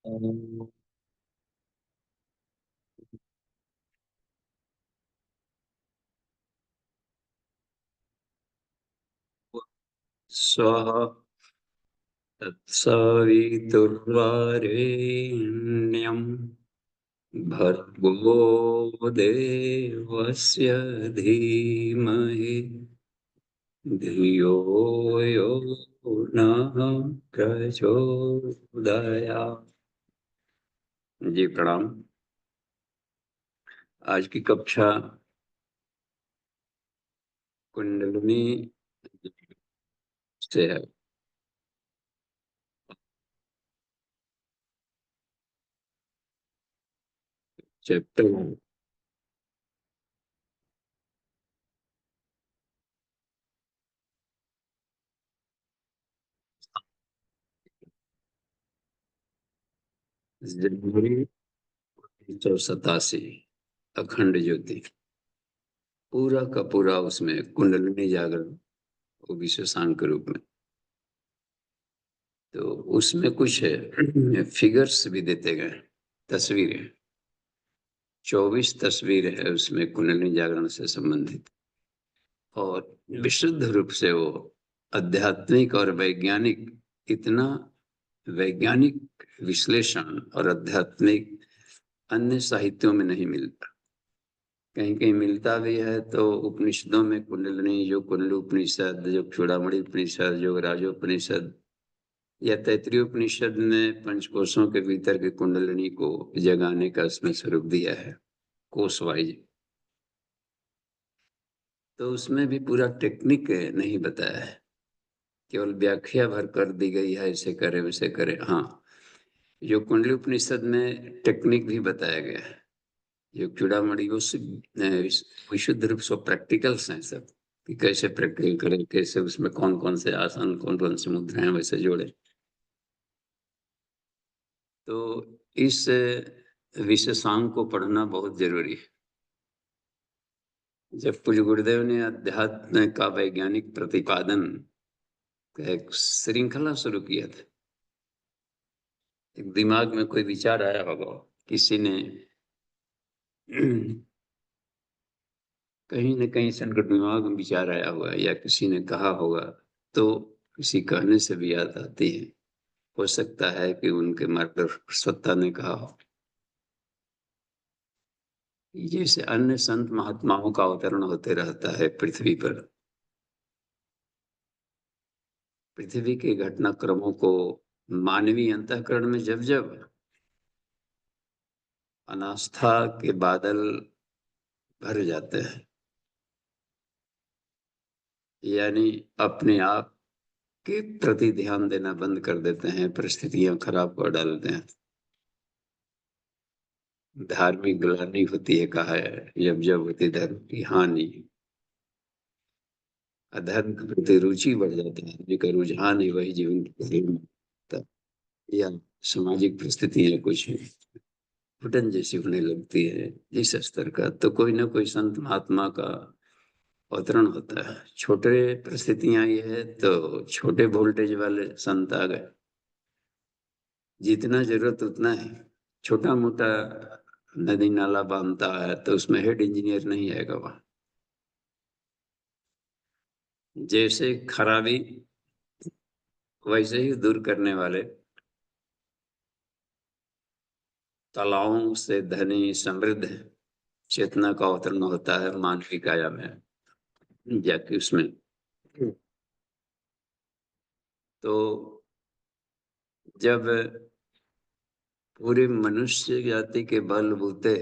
ओम स्वः तत्सवितुर्वरेण्यं भर्गो देवस्य धीमहि धियो यो नः प्रचोदयात्। जी प्रणाम। आज की कक्षा कुंडलिनी से है। चैप्टर जनवरी 1987, अखंड ज्योति। पूरा का पूरा उसमें कुंडलिनी जागरण, वो भी शशांक के रूप में। तो उसमें कुछ फिगर्स भी देते गए, तस्वीरें। 24 तस्वीर है उसमें कुंडलिनी जागरण से संबंधित। और विशुद्ध रूप से वो आध्यात्मिक और वैज्ञानिक, इतना वैज्ञानिक विश्लेषण और आध्यात्मिक अन्य साहित्यों में नहीं मिलता। कहीं कहीं मिलता भी है तो उपनिषदों में कुंडलिनी, जो कुंडली उपनिषद, जो चूड़ामणि उपनिषद, जो राजोपनिषद या तैत्तिरीय उपनिषद ने पंचकोशों के भीतर की कुंडलिनी को जगाने का इसमें स्वरूप दिया है, कोश वाइज। तो उसमें भी पूरा टेक्निक नहीं बताया है, केवल व्याख्या भर कर दी गई है, ऐसे करे वैसे करे। हाँ, जो कुंडली उपनिषद में टेक्निक भी बताया गया है, जो चूड़ामणि वो विशुद्ध रूप से प्रैक्टिकल्स हैं सब, कि कैसे प्रैक्टिकल करें, कैसे उसमें कौन कौन से आसन, कौन कौन से मुद्राएं वैसे जोड़े। तो इस विशेषांक को पढ़ना बहुत जरूरी है। जब पूज्य गुरुदेव ने अध्यात्म का वैज्ञानिक प्रतिपादन का एक श्रृंखला शुरू किया था, एक दिमाग में कोई विचार आया होगा, किसी ने कहीं न कहीं संकट दिमाग में विचार आया होगा, या किसी ने कहा होगा, तो किसी कहने से भी याद आती है। हो सकता है कि उनके मार्गदर्शकता ने कहा हो। जैसे अन्य संत महात्माओं का अवतरण होते रहता है पृथ्वी पर, पृथ्वी के घटनाक्रमों को मानवीय अंतःकरण में जब जब अनास्था के बादल भर जाते हैं, यानी अपने आप के प्रति ध्यान देना बंद कर देते हैं, परिस्थितियां खराब कर डालते हैं, धार्मिक ग्लानि होती है, कहा है, जब जब होती धर्म की हानि, अधर्म के प्रति रुचि बढ़ जाता है, आदमी का रुझान ही वही जीवन की गहरी में होता है, या सामाजिक परिस्थितियां कुछ घुटन जैसी होने लगती है इस स्तर का, तो कोई ना कोई संत महात्मा का अवतरण होता है। छोटे परिस्थितियां ये है तो छोटे वोल्टेज वाले संत आ गए, जितना जरूरत उतना है। छोटा मोटा नदी नाला बांधता है तो उसमें हेड इंजीनियर नहीं आएगा वहां। जैसे खराबी वैसे ही दूर करने वाले, तालाओं से धनी समृद्ध चेतना का अवतरण होता है मानविक काया में, जाके उसमें। तो जब पूरे मनुष्य जाति के बलबूते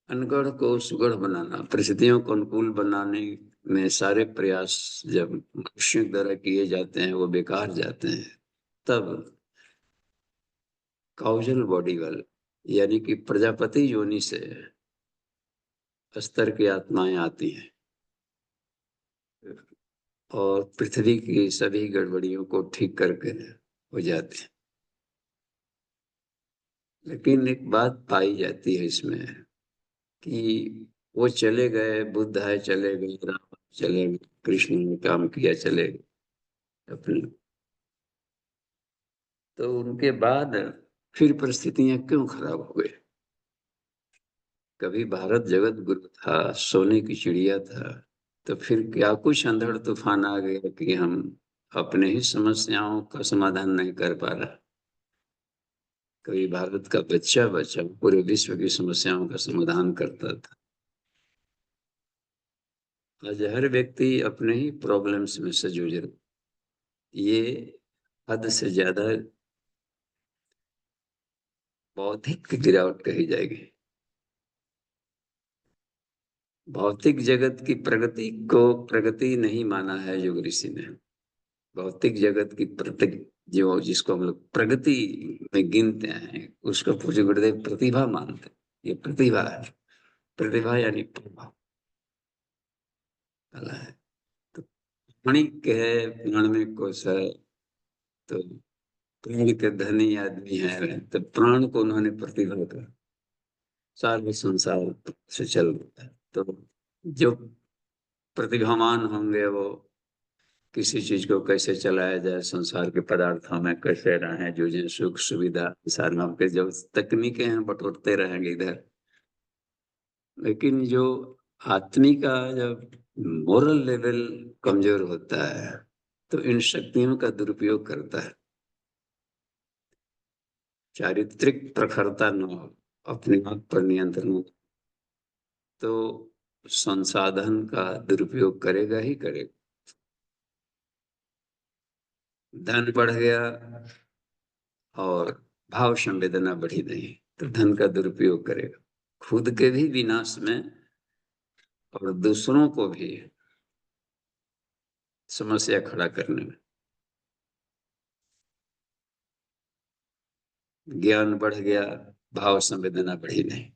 अनगढ़ को सुगढ़ बनाना, परिस्थितियों को अनुकूल बनाने में सारे प्रयास जब मनुष्य द्वारा किए जाते हैं वो बेकार जाते हैं, तब काउजल बॉडी वाल, यानी कि प्रजापति योनि से स्तर की आत्माएं आती हैं और पृथ्वी की सभी गड़बड़ियों को ठीक करके हो जाती है। लेकिन एक बात पाई जाती है इसमें, कि वो चले गए, बुद्ध है चले गए, राम चले गए, कृष्ण ने काम किया चले गए, अपनी। तो उनके बाद फिर परिस्थितियां क्यों खराब हो गई? कभी भारत जगत गुरु था, सोने की चिड़िया था, तो फिर क्या कुछ अंधड़ तूफान आ गया कि हम अपने ही समस्याओं का समाधान नहीं कर पा रहा? कभी भारत का बच्चा बच्चा पूरे विश्व की समस्याओं का समाधान करता था। आज हर व्यक्ति अपने ही प्रॉब्लम्स में से जूझ रहा। ये हद से ज्यादा बौद्धिक गिरावट कही जाएगी। भौतिक जगत की प्रगति को प्रगति नहीं माना है योग ऋषि ने। भौतिक जगत की प्रगति, जो जिसको हम लोग प्रगति में गिनते हैं, उसको पूज्य गुरुदेव प्रतिभा मानते हैं। ये प्रतिभा है। प्रतिभा यानी प्रभाव वाला है। तो प्राणिक है, प्राण में कोश है, तो प्राण के धनी आदमी है, तो प्राण को उन्होंने प्रतिभा का सारे संसार से चल रहा है। तो जो प्रतिभावान होंगे वो किसी चीज को कैसे चलाया जाए, संसार के पदार्थों में कैसे रहें, जो जिन सुख सुविधा साधनों के जो तकनीकें हैं बटोरते रहेंगे इधर। लेकिन जो आदमी का जब मोरल लेवल कमजोर होता है तो इन शक्तियों का दुरुपयोग करता है। चारित्रिक प्रखरता न हो, अपने आप पर नियंत्रण हो, तो संसाधन का दुरुपयोग करेगा ही करेगा। धन बढ़ गया और भाव संवेदना बढ़ी नहीं, तो धन का दुरुपयोग करेगा खुद के भी विनाश में और दूसरों को भी समस्या खड़ा करने में। ज्ञान बढ़ गया, भाव संवेदना बढ़ी नहीं।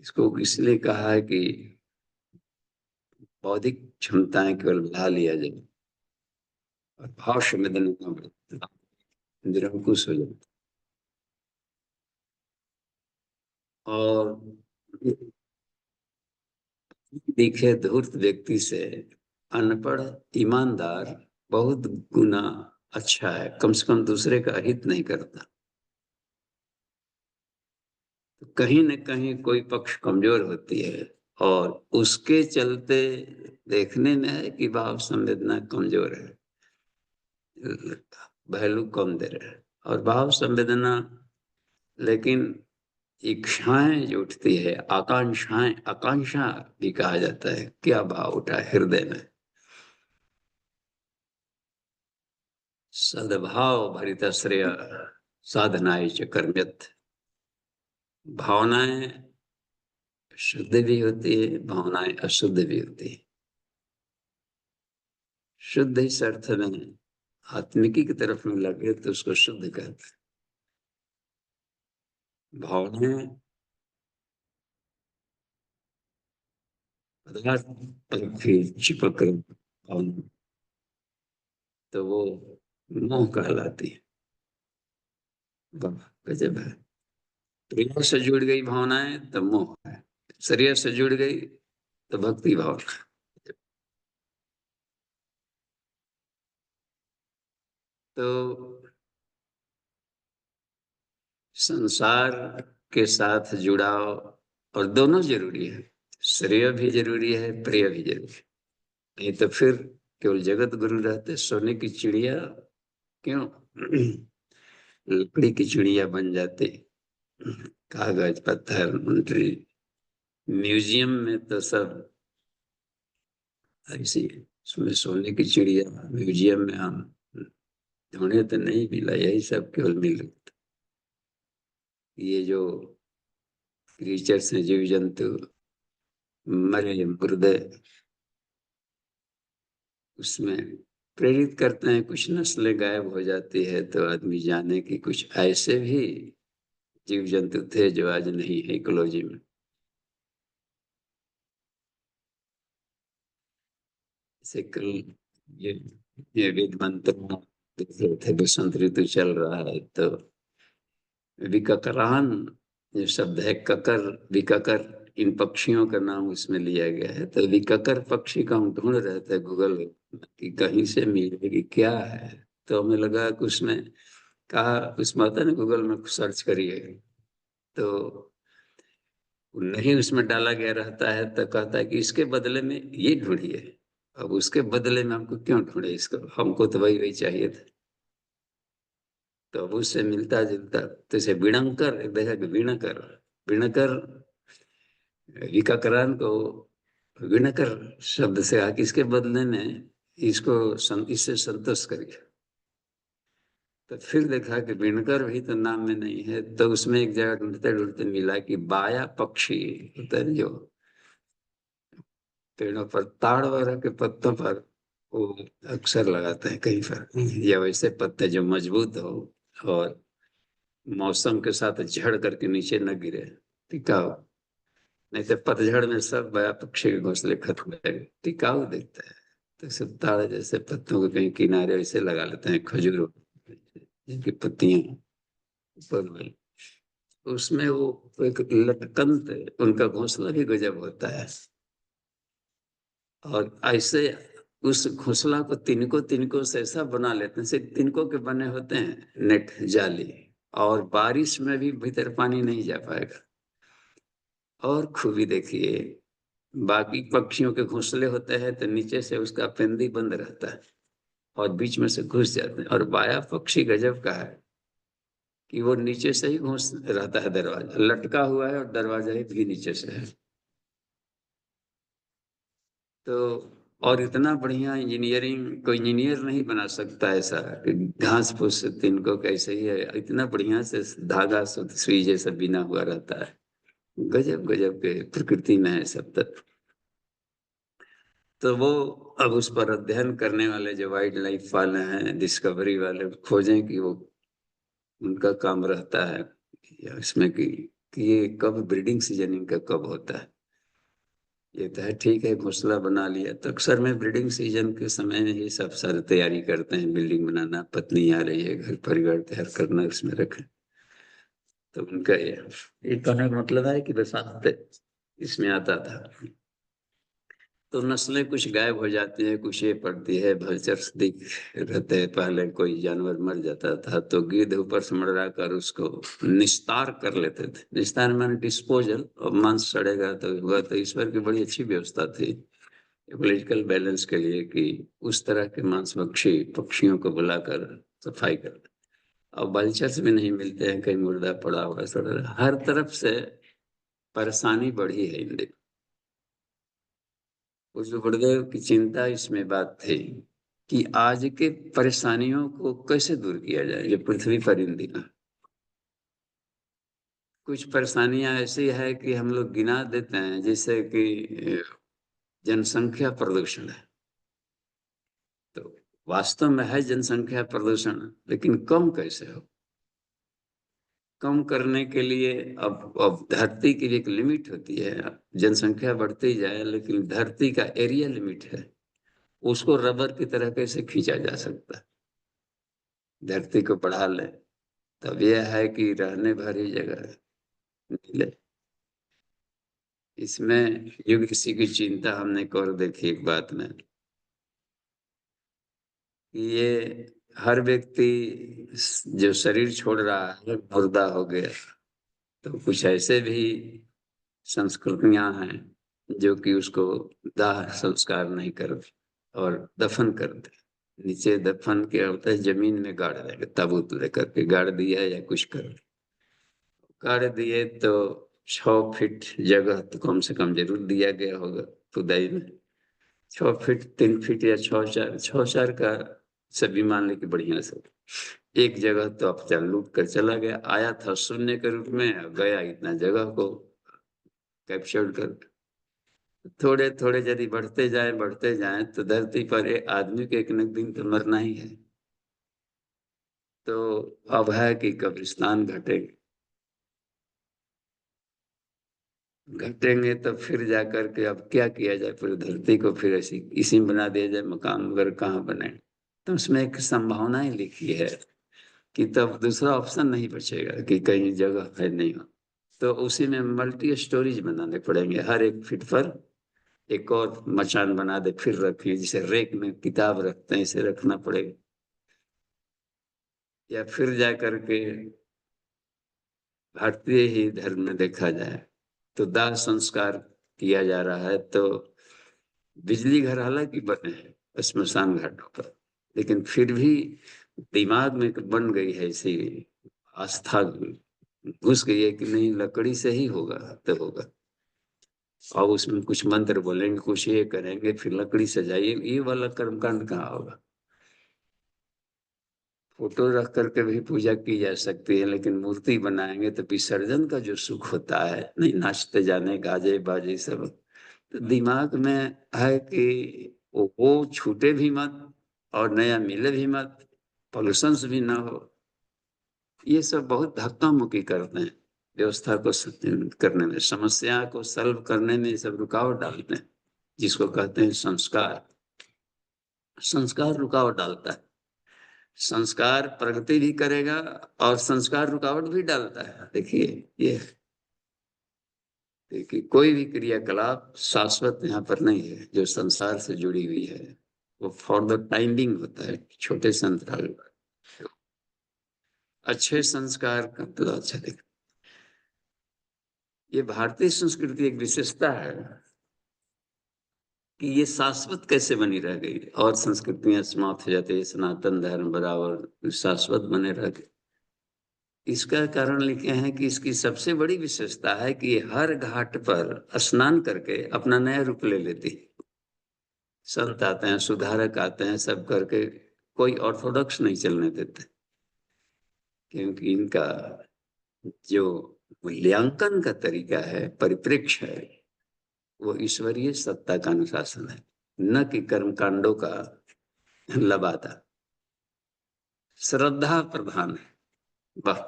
इसको इसलिए कहा है कि बौद्धिक क्षमताएं केवल बढ़ा लिया जाए और भाव संवेदना न बढ़े, निरंकुश हो जाए। और दिखे धूर्त व्यक्ति से अनपढ़ ईमानदार बहुत गुना अच्छा है, कम से कम दूसरे का हित नहीं करता। तो कहीं न कहीं कोई पक्ष कमजोर होती है और उसके चलते देखने में है कि भाव संवेदना कमजोर है, वैल्यू कम दे रहे हैं। और भाव संवेदना, लेकिन इच्छाएं जो उठती है, आकांक्षाएं, आकांक्षा भी कहा जाता है, क्या भाव उठा है हृदय में? सद्भाव भरित श्रेय साधनाय च कर्म्यत। भावनाएं शुद्ध भी होती है, भावनाएं अशुद्ध भी होती है। शुद्ध इस अर्थ में आत्मिकी की तरफ में लगे तो उसको शुद्ध कहते हैं। भावनाएं पदार्थ पर भी चिपक कर भावना, तो वो मोह कहलाती है। वाह, गजब है। प्रिय से जुड़ गई भावनाएं तो मोह है, शरीर से जुड़ गई तो भक्ति भाव। तो संसार के साथ जुड़ाव और दोनों जरूरी है, श्रेय भी जरूरी है, प्रिय भी जरूरी है। नहीं तो फिर केवल जगत गुरु रहते, सोने की चिड़िया क्यों लकड़ी की चिड़िया बन जाती। कागज पत्थर मुंडरी, म्यूजियम में तो सब ऐसी, उसमें सोने की चिड़िया म्यूजियम में हम ढूंढे तो नहीं मिला, यही सब केवल मिल रहा था। ये जो क्रीचर्स हैं, जीव जंतु मरे मुर्दे, उसमें प्रेरित करते हैं, कुछ नस्लें गायब हो जाती है तो आदमी जाने कि कुछ ऐसे भी जीव जंतु थे जो आज नहीं है इकोलॉजी में। जैसे कल ये ये वेद मंत्र देख रहे थे, बसंत ऋतु चल रहा है तो विककरान जो शब्द है, ककर विककर, इन पक्षियों का नाम उसमें लिया गया है। तो विककर पक्षी का हम ढूंढ रहे थे गूगल कि कहीं से मिलेगी क्या है। तो हमें लगा कि उसमें कहा, उसमें आता है ना गूगल में सर्च करिए, तो नहीं उसमें डाला गया रहता है, तो कहता है कि इसके बदले में ये ढूंढिए। अब उसके बदले में हमको क्यों ढूंढे इसको, हमको तो वही वही चाहिए था। तो अब उससे मिलता जुलता, तो इसे विणंकर, एक देखा कि विणकर, विणकर विकाकरण को विणकर शब्द से कहा कि इसके बदले में इससे संतोष करिए। तो फिर देखा कि विणकर भी तो नाम में नहीं है, तो उसमें एक जगह ढूंढते ढूंढते मिला कि बाया पक्षी होता है जो पेड़ों पर, ताड़ वगैरह के पत्तों पर वो अक्सर लगाते हैं कहीं पर, या वैसे पत्ते जो मजबूत हो और मौसम के साथ झड़ करके नीचे न गिरे, टिकाऊ। नहीं तो पतझड़ में सब बया पक्षी के घोंसले खत्म हो जाएंगे। टिकाऊ दिखता है, तो सब ताड़ जैसे पत्तों को कहीं किनारे वैसे लगा लेते हैं, खजूर जिनकी पत्तियां ऊपर में, उसमें वो एक लटकन, उनका घोंसला भी गजब होता है। और ऐसे उस घोंसला को तिनकों तिनकों से ऐसा बना लेते हैं, सिर्फ तिनकों के बने होते हैं नेट जाली, और बारिश में भी भीतर पानी नहीं जा पाएगा। और खूबी देखिए, बाकी पक्षियों के घोंसले होते हैं तो नीचे से उसका पेंदी बंद रहता है और बीच में से घुस जाते हैं, और बाया पक्षी गजब का है कि वो नीचे से ही घुस रहता है, दरवाजा लटका हुआ है और दरवाजा ही भी नीचे से है। तो और इतना बढ़िया इंजीनियरिंग कोई इंजीनियर नहीं बना सकता ऐसा कि घास फूस तिनको कैसे ही है, इतना बढ़िया से धागा सुई जैसा बिना हुआ रहता है। गजब गजब के प्रकृति में है सब तत्व। तो वो अब उस पर अध्ययन करने वाले जो वाइल्ड लाइफ वाले हैं, डिस्कवरी वाले, खोजें कि वो उनका काम रहता है या इसमें कि ये कब ब्रीडिंग सीजन इनका कब होता है। ये तो है, ठीक है, घोंसला बना लिया तो अक्सर में ब्रीडिंग सीजन के समय में ही सब सारी तैयारी करते हैं, बिल्डिंग बनाना, पत्नी आ रही है, घर परिवार तैयार करना, उसमें रखें। तो उनका ये कहने का मतलब है कि बरसात इसमें आता था। तो नस्लें कुछ गायब हो जाती है, कुछ ये पड़ती है, भल्चर्स दिख रहते हैं। पहले कोई जानवर मर जाता था तो गिद्ध ईधर से मंडरा कर उसको निस्तार कर लेते थे। निस्तार माने डिस्पोजल, और मांस सड़ेगा तो हुआ। तो ईश्वर की बड़ी अच्छी व्यवस्था थी इकोलॉजिकल बैलेंस के लिए कि उस तरह के मांस भक्षी पक्षियों को बुलाकर सफाई कर। अब बल्चर्स भी नहीं मिलते हैं, कहीं मुर्दा पड़ा हुआ सड़ रहा, हर तरफ से परेशानी बढ़ी है इन दिनों। उस गुरुदेव की चिंता इसमें बात थी कि आज के परेशानियों को कैसे दूर किया जाए जो पृथ्वी पर इन दिनों। कुछ परेशानियां ऐसी है कि हम लोग गिना देते हैं, जैसे कि जनसंख्या प्रदूषण है। तो वास्तव में है जनसंख्या प्रदूषण, लेकिन कम कैसे हो। कम करने के लिए अब धरती की भी एक लिमिट होती है। जनसंख्या बढ़ती जाए लेकिन धरती का एरिया लिमिट है, उसको रबर की तरह कैसे खींचा जा सकता है। धरती को बढ़ा ले, तब यह है कि रहने भरी जगह मिले। इसमें युग किसी की चिंता हमने कर देखी एक बात में, कि ये हर व्यक्ति जो शरीर छोड़ रहा है मुर्दा हो गया। तो कुछ ऐसे भी संस्कृतियां हैं जो कि उसको दाह संस्कार नहीं करते और दफन करते। नीचे दफन के होता है, जमीन में गाड़ देंगे, ताबूत लेकर के गाड़ दिया या कुछ कर गाड़ दिए तो 6 फीट जगह तो कम से कम जरूर दिया गया होगा खुदाई में। 6 फीट, 3 फीट या 6 4 का सभी मान ले कि बढ़िया से एक जगह तो अब चल लूट कर चला गया, आया था शून्य के रूप में, गया इतना जगह को कैप्चर कर। थोड़े थोड़े यदि बढ़ते जाए तो धरती पर एक आदमी के एक न एक दिन तो मरना ही है। तो अब है कि कब्रिस्तान घटेंगे तो फिर जाकर के अब क्या किया जाए, पूरी धरती को फिर ऐसी इसी में बना दिया जाए, मकान वगैरह कहाँ बने। तो उसमें एक संभावना ही लिखी है कि तब दूसरा ऑप्शन नहीं बचेगा कि कहीं जगह है नहीं हो। तो उसी में मल्टी स्टोरीज बनाने पड़ेंगे, हर एक फीट पर एक और मचान बना दे, फिर रखिए, जैसे रेक में किताब रखते हैं इसे रखना पड़ेगा। या फिर जा करके भारतीय ही धर्म में देखा जाए तो दाह संस्कार किया जा रहा है, तो बिजली घर हालांकि बने हैं स्मशान घाटों पर, लेकिन फिर भी दिमाग में बन गई है ऐसी आस्था, घुस गई है कि नहीं लकड़ी से ही होगा तो होगा। और उसमें कुछ मंत्र बोलेंगे, कुछ ये करेंगे, फिर लकड़ी सजाइए, ये वाला कर्मकांड कहाँ होगा। फोटो रख करके भी पूजा की जा सकती है, लेकिन मूर्ति बनाएंगे तो विसर्जन का जो सुख होता है, नहीं नाचते जाने गाजे बाजे सब, तो दिमाग में है कि वो छूटे भी मत और नया मिले भी मत, पॉल्यूशन भी ना हो। ये सब बहुत धक्का मुक्की करते हैं व्यवस्था को करने में, समस्या को सॉल्व करने में सब रुकावट डालते हैं, जिसको कहते हैं संस्कार। संस्कार रुकावट डालता है, संस्कार प्रगति भी करेगा और संस्कार रुकावट भी डालता है। देखिए ये, देखिए कोई भी क्रियाकलाप शाश्वत यहाँ पर नहीं है जो संसार से जुड़ी हुई है, वो फॉर द टाइमिंग होता है, छोटे से अंतराल पर। अच्छे संस्कार का तो अच्छा देख, ये भारतीय संस्कृति एक विशेषता है कि ये शाश्वत कैसे बनी रह गई, और संस्कृतियां समाप्त हो जाती है, सनातन धर्म बराबर शाश्वत बने रह गए। इसका कारण लिखे हैं कि इसकी सबसे बड़ी विशेषता है कि ये हर घाट पर स्नान करके अपना नया रूप ले लेती है। संत आते हैं, सुधारक आते हैं, सब करके कोई ऑर्थोडॉक्स नहीं चलने देते, क्योंकि इनका जो मूल्यांकन का तरीका है, परिप्रेक्ष्य है, वो ईश्वरीय सत्ता का अनुशासन है, न कि कर्मकांडों का लबादा। श्रद्धा प्रधान है, वाह,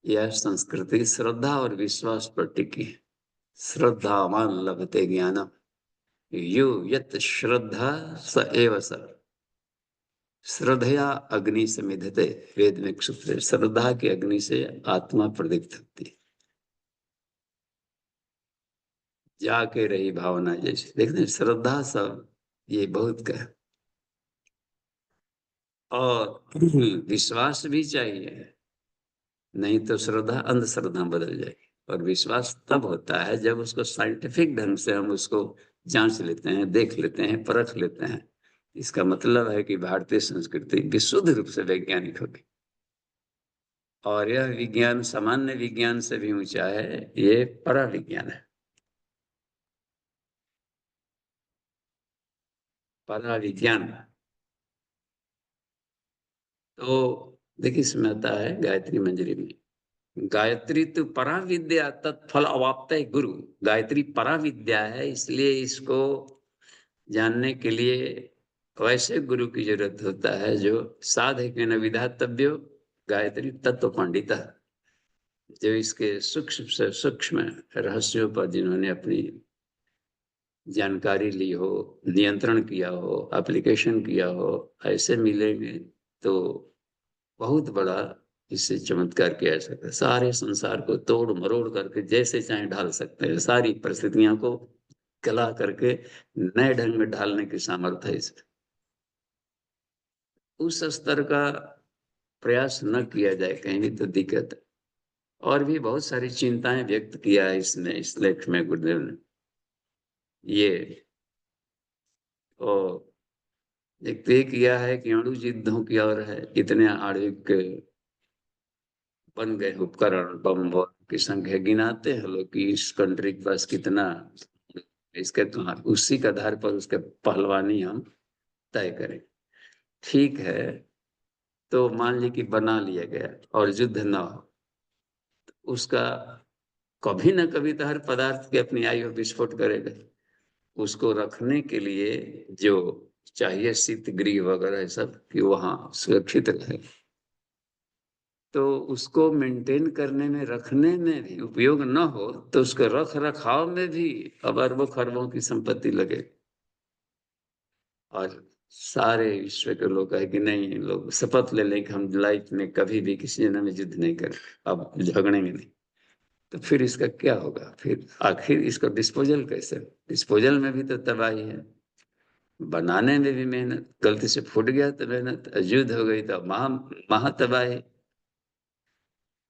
यह संस्कृति श्रद्धा और विश्वास पर टिकी है। श्रद्धावान लभते ज्ञानम, यो यत श्रद्धा स एव स, श्रद्धया अग्नि समिधते, वेद में एक सूत्र है, श्रद्धा की अग्नि से आत्मा प्रदीप्त होती है, जाके रही भावना जैसे। देखते हैं श्रद्धा सब ये बहुत का, और विश्वास भी चाहिए, नहीं तो श्रद्धा अंधश्रद्धा बदल जाएगी। और विश्वास तब होता है जब उसको साइंटिफिक ढंग से हम उसको जांच लेते हैं, देख लेते हैं, परख लेते हैं। इसका मतलब है कि भारतीय संस्कृति विशुद्ध रूप से वैज्ञानिक होगी, और यह विज्ञान सामान्य विज्ञान से भी ऊंचा है, ये पराविज्ञान है। पराविज्ञान तो देखिए इसमें आता है गायत्री मंजरी में, गायत्री तो परा विद्या तत्फल अवाप्त गुरु। गायत्री परा विद्या है, इसलिए इसको जानने के लिए वैसे गुरु की जरूरत होता है जो साधक न विधातव्यो गायत्री तत्व पंडित, जो इसके सूक्ष्म से सूक्ष्म रहस्यों पर जिन्होंने अपनी जानकारी ली हो, नियंत्रण किया हो, एप्लीकेशन किया हो, ऐसे मिलेंगे तो बहुत बड़ा इससे चमत्कार किया जा सकता है। सारे संसार को तोड़ मरोड़ करके जैसे चाहे ढाल सकते हैं, सारी परिस्थितियों को गला करके नए ढंग में ढालने की सामर्थ्य है इसमें। उस स्तर का प्रयास न किया जाए कहीं भी तो दिक्कत है। और भी बहुत सारी चिंताएं व्यक्त किया है इसने, इस लेख में गुरुदेव ने। ये और एक तय किया है कि अणु युद्धों की ओर है, कितने आणविक बन गए उपकरण, बम की संख्या गिनाते हैं लोग कि इस कंट्री के पास कितना, इसके तो उसी के आधार पर उसके पहलवानी हम तय करें। ठीक है, तो मान लीजिए कि बना लिया गया और युद्ध न हो, उसका कभी ना कभी तो हर पदार्थ की अपनी आयु विस्फोट करेगा। उसको रखने के लिए जो चाहिए शीत गृह वगैरह सब कि वहां सुरक्षित रहे, तो उसको मेंटेन करने में, रखने में भी उपयोग न हो तो उसके रख रखाव में भी अब अरबों खरबों की संपत्ति लगे। और सारे विश्व के लोग कहे कि नहीं, लोग शपथ ले लें कि हम लाइफ में कभी भी किसी जन्म में युद्ध नहीं करें, अब झगड़ेंगे नहीं। तो फिर इसका क्या होगा? फिर आखिर इसको डिस्पोजल कैसे? डिस्पोजल में भी तो तबाही है, बनाने में भी मेहनत, गलती से फूट गया तो मेहनत, अजुद्ध हो गई तो महा तबाही।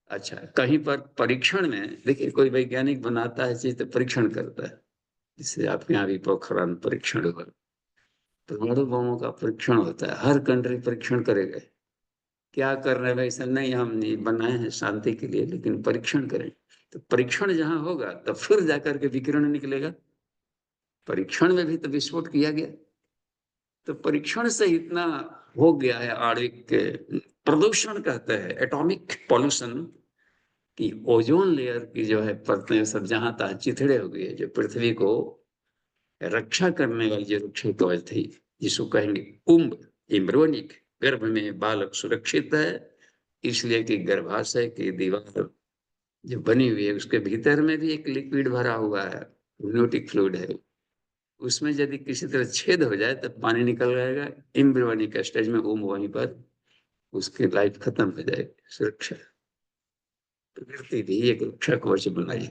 अच्छा, कहीं पर परीक्षण में देखिए, कोई वैज्ञानिक बनाता है चीज तो परीक्षण करता है, जिससे आपके यहाँ भी पोखरण परीक्षण हुआ, परमाणु बमों का परीक्षण होता है, हर कंट्री परीक्षण करेगा। क्या कर रहे हैं भाई? ऐसा नहीं, हम नहीं बनाए हैं शांति के लिए, लेकिन परीक्षण करें। तो परीक्षण जहां होगा तो फिर जाकर के विकिरण निकलेगा। परीक्षण में भी तो विस्फोट किया गया। तो परीक्षण से इतना हो गया है आणविक प्रदूषण, कहते हैं एटॉमिक पॉल्यूशन, कि ओजोन लेयर की जो है परतें सब जहां तहां चिथड़े हो गई है। जो पृथ्वी को रक्षा करने वाली जो रक्षा कवच थी, जिसको कहेंगे कुंभ, इम्ब्रोनिक, गर्भ में बालक सुरक्षित है, इसलिए कि गर्भाशय की दीवार जो बनी हुई है उसके भीतर में भी एक लिक्विड भरा हुआ है, amniotic फ्लूइड है। उसमें यदि किसी तरह छेद हो जाए तो पानी निकल जाएगा, इम्ब्रियोनिक स्टेज में वहीं पर उसकी लाइफ खत्म हो जाएगी। सुरक्षा, प्रकृति भी एक रक्षा कवच बनाई,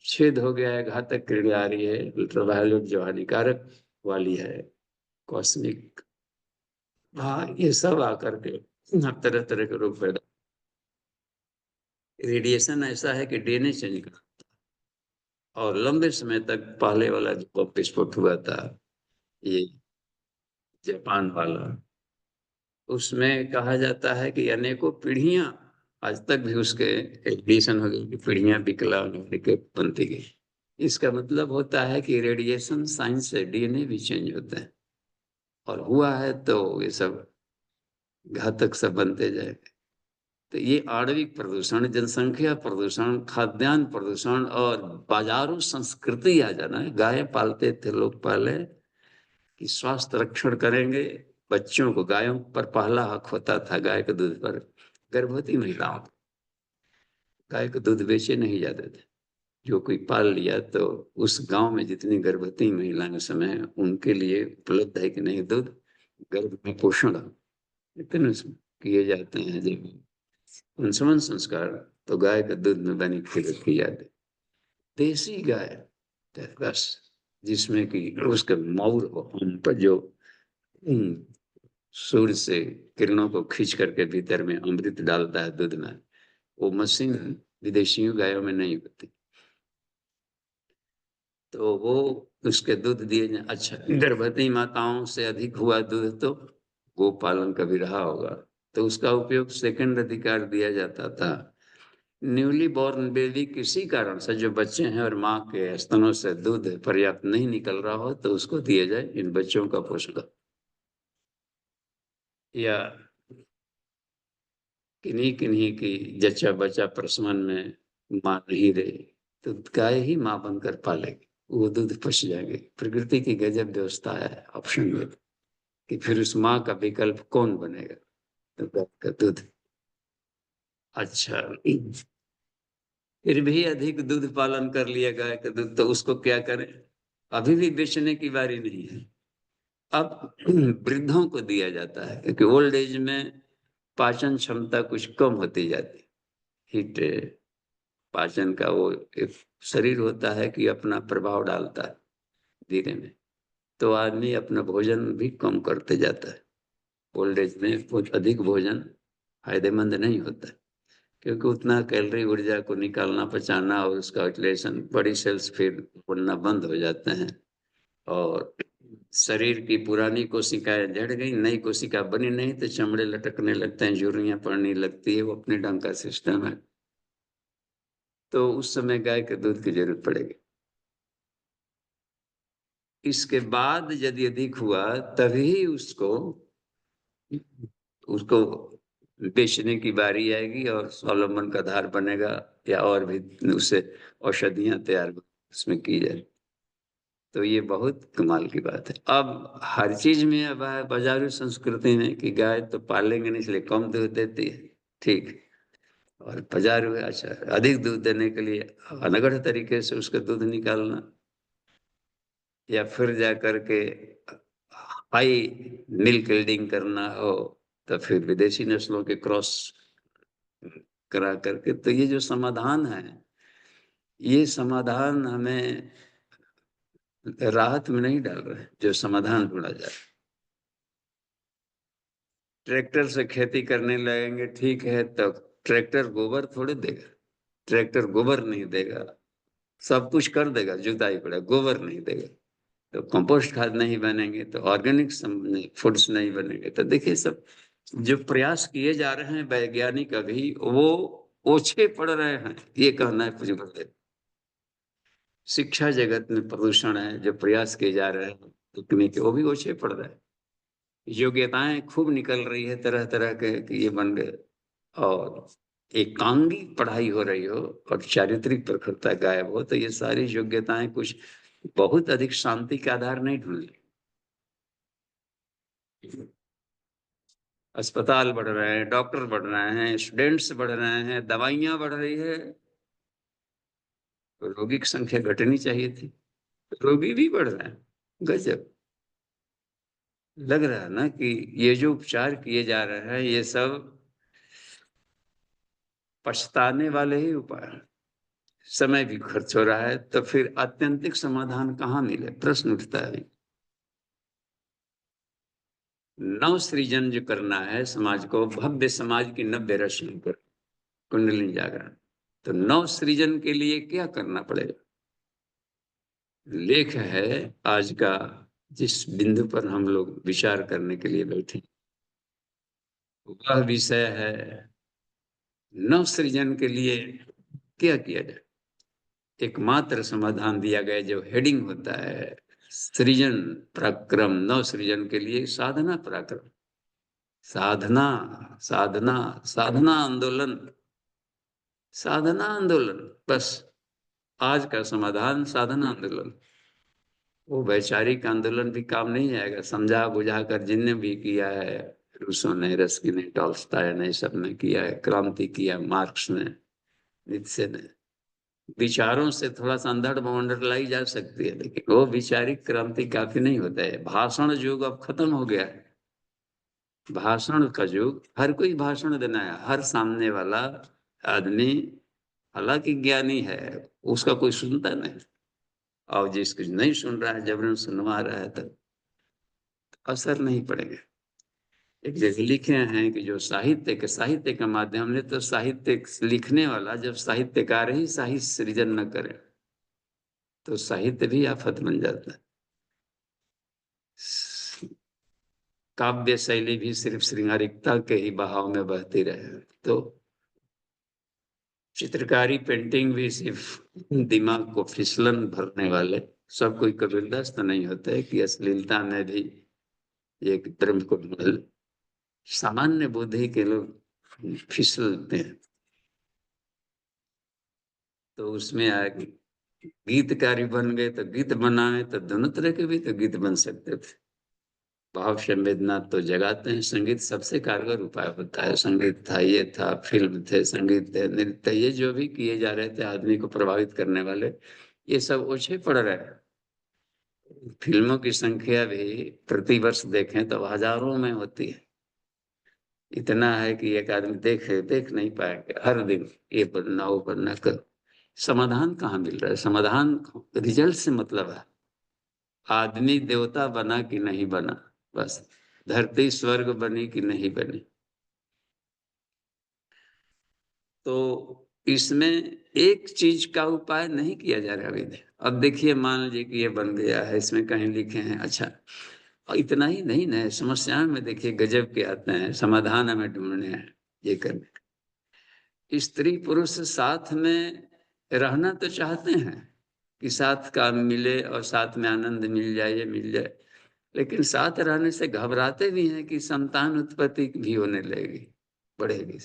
छेद हो गया है, घातक किरणें आ रही है, अल्ट्रावायलेट जो हानिकारक वाली है, कॉस्मिक, हाँ, ये सब आकर के हर तरह तरह के रोग पैदा। रेडिएशन ऐसा है कि डीएनए चेंज कर, और लंबे समय तक पहले वाला जो बम विस्फोट हुआ था, ये जापान वाला, उसमें कहा जाता है कि अनेकों पीढ़ियां, आज तक भी उसके एडिशन हो गई कि पीढ़ियां विकलांग होकर बनती गई। इसका मतलब होता है कि रेडिएशन साइंस से डीएनए भी चेंज होता है, और हुआ है तो ये सब घातक सब बनते जाएंगे। तो ये आणविक प्रदूषण, जनसंख्या प्रदूषण, खाद्यान्न प्रदूषण, और बाजारू संस्कृति आ जाना है। गाय पालते थे लोग पहले कि स्वास्थ्य रक्षण करेंगे, बच्चों को गायों पर पहला हक होता था, गाय के दूध पर। गर्भवती महिलाओं को गाय का दूध बेचे नहीं जाते थे। जो कोई पाल लिया तो उस गांव में जितनी गर्भवती महिलाएं उस समय उनके लिए उपलब्ध है कि नहीं दूध, गर्भ में पोषण इतने किए जाते हैं। जब अंशुमन संस्कार, तो गाय का दूध में बनी खीर की जाती, देसी गाय, बस, जिसमें कि उसके मौर हो, उन पर जो सूर्य से किरणों को खींच करके भीतर में अमृत डालता है दूध में, वो मशीन विदेशियों गायों में नहीं होती। तो वो उसके दूध दिए जाए। अच्छा, गर्भवती माताओं से अधिक हुआ दूध तो गो पालन कभी रहा होगा, तो उसका उपयोग सेकंड अधिकार दिया जाता था। न्यूली बॉर्न बेबी किसी कारण से, जो बच्चे हैं और माँ के स्तनों से दूध पर्याप्त नहीं निकल रहा हो, तो उसको दिया जाए इन बच्चों का पोषण। या किन्हीं किन्हीं की जच्चा बच्चा प्रसवन में माँ नहीं रही, तो गाय ही माँ बनकर पालेगी, वो दूध पच जाएंगे। प्रकृति की गजब व्यवस्था है ऑप्शन में, कि फिर उस माँ का विकल्प कौन बनेगा? तो गाय का दूध। अच्छा, फिर भी अधिक दूध पालन कर लिया गाय का दूध, तो उसको क्या करें? अभी भी बेचने की बारी नहीं है। अब वृद्धों को दिया जाता है, क्योंकि ओल्ड एज में पाचन क्षमता कुछ कम होती जाती, हिट, पाचन का वो एक शरीर होता है कि अपना प्रभाव डालता है धीरे में, तो आदमी अपना भोजन भी कम करते जाता है। ओल्ड एज में बहुत अधिक भोजन फायदेमंद नहीं होता, क्योंकि उतना कैलोरी ऊर्जा को निकालना, पचाना, और उसका यूटिलाइजेशन, बड़ी सेल्स फिर बनना बंद हो जाते हैं, और शरीर की पुरानी कोशिकाएं झड़ गई, नई कोशिका बनी नहीं, तो चमड़े लटकने लगते हैं, झुर्रियां पड़ने लगती है, वो अपने ढंग का सिस्टम है। तो उस समय गाय के दूध की जरूरत पड़ेगी। इसके बाद यदि अधिक हुआ तभी उसको उसको बेचने की बारी आएगी, और स्वावलंबन का आधार बनेगा, या और भी उससे औषधियां तैयार उसमें की जाए। तो ये बहुत कमाल की बात है। अब हर चीज में अब है बाजारू संस्कृति में कि गाय तो पालेंगे नहीं इसलिए कम दूध देती है, ठीक, और बाजारू है, अच्छा, अधिक दूध देने के लिए अनगढ़ तरीके से उसका दूध निकालना, या फिर जा करके हाई मिल्क यील्डिंग करना हो, तो फिर विदेशी नस्लों के क्रॉस करा करके। तो ये जो समाधान है, ये समाधान हमें राहत में नहीं डाल रहे, जो समाधान ढूंढा जाए। ट्रैक्टर से खेती करने लगेंगे, ठीक है, तब ट्रैक्टर गोबर थोड़े देगा, ट्रैक्टर गोबर नहीं देगा, सब कुछ कर देगा, जुताई पड़ेगा, गोबर नहीं देगा। तो कंपोस्ट खाद नहीं बनेंगे, तो ऑर्गेनिक फूड्स नहीं बनेंगे। तो देखिए, सब जो प्रयास किए जा रहे हैं वैज्ञानिक, अभी वो ओछे पड़ रहे हैं, ये कहना है कुछ बदले। शिक्षा जगत में प्रदूषण है, जो प्रयास किए जा रहे हैं रुकने के, वो भी ओछे पड़ रहे हैं। योग्यताएं खूब निकल रही है तरह तरह के कि ये बन गए, और एकांगी पढ़ाई हो रही हो और चारित्रिक प्रखरता गायब हो, तो ये सारी योग्यताएं कुछ बहुत अधिक शांति के आधार नहीं ढूंढ रही। अस्पताल बढ़ रहे हैं, डॉक्टर बढ़ रहे हैं, स्टूडेंट्स बढ़ रहे हैं, दवाइयां बढ़ रही है, तो रोगी की संख्या घटनी चाहिए थी, रोगी भी बढ़ रहे हैं। गजब लग रहा है ना कि ये जो उपचार किए जा रहे हैं, ये सब पछताने वाले ही उपाय हैं। समय भी खर्च हो रहा है, तो फिर आत्यंतिक समाधान कहाँ मिले, प्रश्न उठता है। नव सृजन जो करना है समाज को, भव्य समाज की नव्य रचना कर, कुंडली जागरण, तो नव सृजन के लिए क्या करना पड़ेगा? लेख है आज का, जिस बिंदु पर हम लोग विचार करने के लिए बैठे, वह विषय है नव सृजन के लिए क्या किया जाए। एकमात्र समाधान दिया गया जो हेडिंग होता है, सृजन पराक्रम, नव सृजन के लिए साधना पराक्रम, साधना, साधना, साधना आंदोलन, साधना आंदोलन, बस आज का समाधान साधना आंदोलन। वो वैचारिक आंदोलन भी काम नहीं आएगा, समझा बुझा कर जिनने भी किया है, रूसो ने, रस्किन ने, टॉल्स्टॉय ने, सब ने किया है, क्रांति किया, मार्क्स ने, नीत्शे ने। विचारों से थोड़ा सा अंदर बवंडर लाई जा सकती है, लेकिन वो वैचारिक क्रांति काफी नहीं होता है। भाषण युग अब खत्म हो गया है, भाषण का युग, हर कोई भाषण देना है, हर सामने वाला आदमी हालांकि ज्ञानी है, उसका कोई सुनता नहीं, और जिसको नहीं सुन रहा है जबरन सुनवा रहा है, तो असर नहीं पड़ेगा। एक जगह लिखे हैं कि जो साहित्य का माध्यम ने, तो साहित्य लिखने वाला जब साहित्यकार ही साहित्य सृजन न करे, तो साहित्य भी आफत बन जाता है। काव्य शैली भी सिर्फ श्रृंगारिकता के ही बहाव में बहती रहे, तो चित्रकारी पेंटिंग भी सिर्फ दिमाग को फिसलन भरने वाले, सब कोई कबीरदास तो नहीं होता है कि अश्लीलता में भी एक धर्म को सामान्य बुद्धि के लोग फिसलते हैं। तो उसमें आगे गीतकारी बन गए, तो गीत बनाए, तो दोनों तरह के भी तो गीत बन सकते थे। भाव संवेदना तो जगाते हैं, संगीत सबसे कारगर उपाय होता है। संगीत था, ये था, फिल्म थे, संगीत थे, नृत्य, ये जो भी किए जा रहे थे आदमी को प्रभावित करने वाले, ये सब ओछे पड़ रहे हैं। फिल्मों की संख्या भी प्रतिवर्ष देखें तो हजारों में होती है। इतना है कि एक आदमी देख नहीं पाएंगे, हर दिन ये बनना वो बनना कर, समाधान कहाँ मिल रहा है? समाधान रिजल्ट से मतलब है, आदमी देवता बना कि नहीं बना, बस, धरती स्वर्ग बनी कि नहीं बनी। तो इसमें एक चीज का उपाय नहीं किया जा रहा अभी। अब देखिए, मान लीजिए कि ये बन गया है, इसमें कहीं लिखे हैं, अच्छा, और इतना ही नहीं ना, समस्याएं में देखिए गजब के आते हैं, समाधान हमें ढूंढने हैं, ये करने। स्त्री पुरुष साथ में रहना तो चाहते हैं कि साथ काम मिले और साथ में आनंद मिल जाए, ये मिल जाए, लेकिन साथ रहने से घबराते भी हैं कि संतान उत्पत्ति भी होने लगेगी, बढ़ेगी।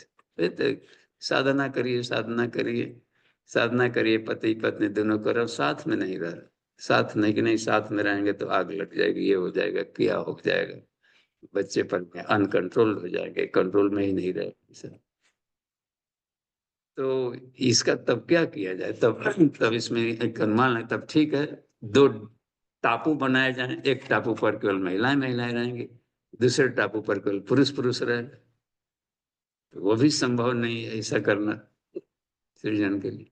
तो साधना करिए, साधना करिए, साधना करिए, पति पत्नी दोनों करो, साथ में नहीं रह, साथ नहीं कि नहीं, साथ में रहेंगे तो आग लग जाएगी, ये हो जाएगा, क्या हो जाएगा, बच्चे पर अनकंट्रोल्ड हो जाएंगे, कंट्रोल में ही नहीं रहेंगे। तो इसका तब क्या किया जाए? तब तब इसमें एक अनुमान है, तब ठीक है, दो टापू बनाए जाएं, एक टापू पर केवल महिलाएं महिलाएं रहेंगी, दूसरे टापू पर केवल पुरुष पुरुष रहेंगे। तो वो भी संभव नहीं है ऐसा करना सृजन के लिए।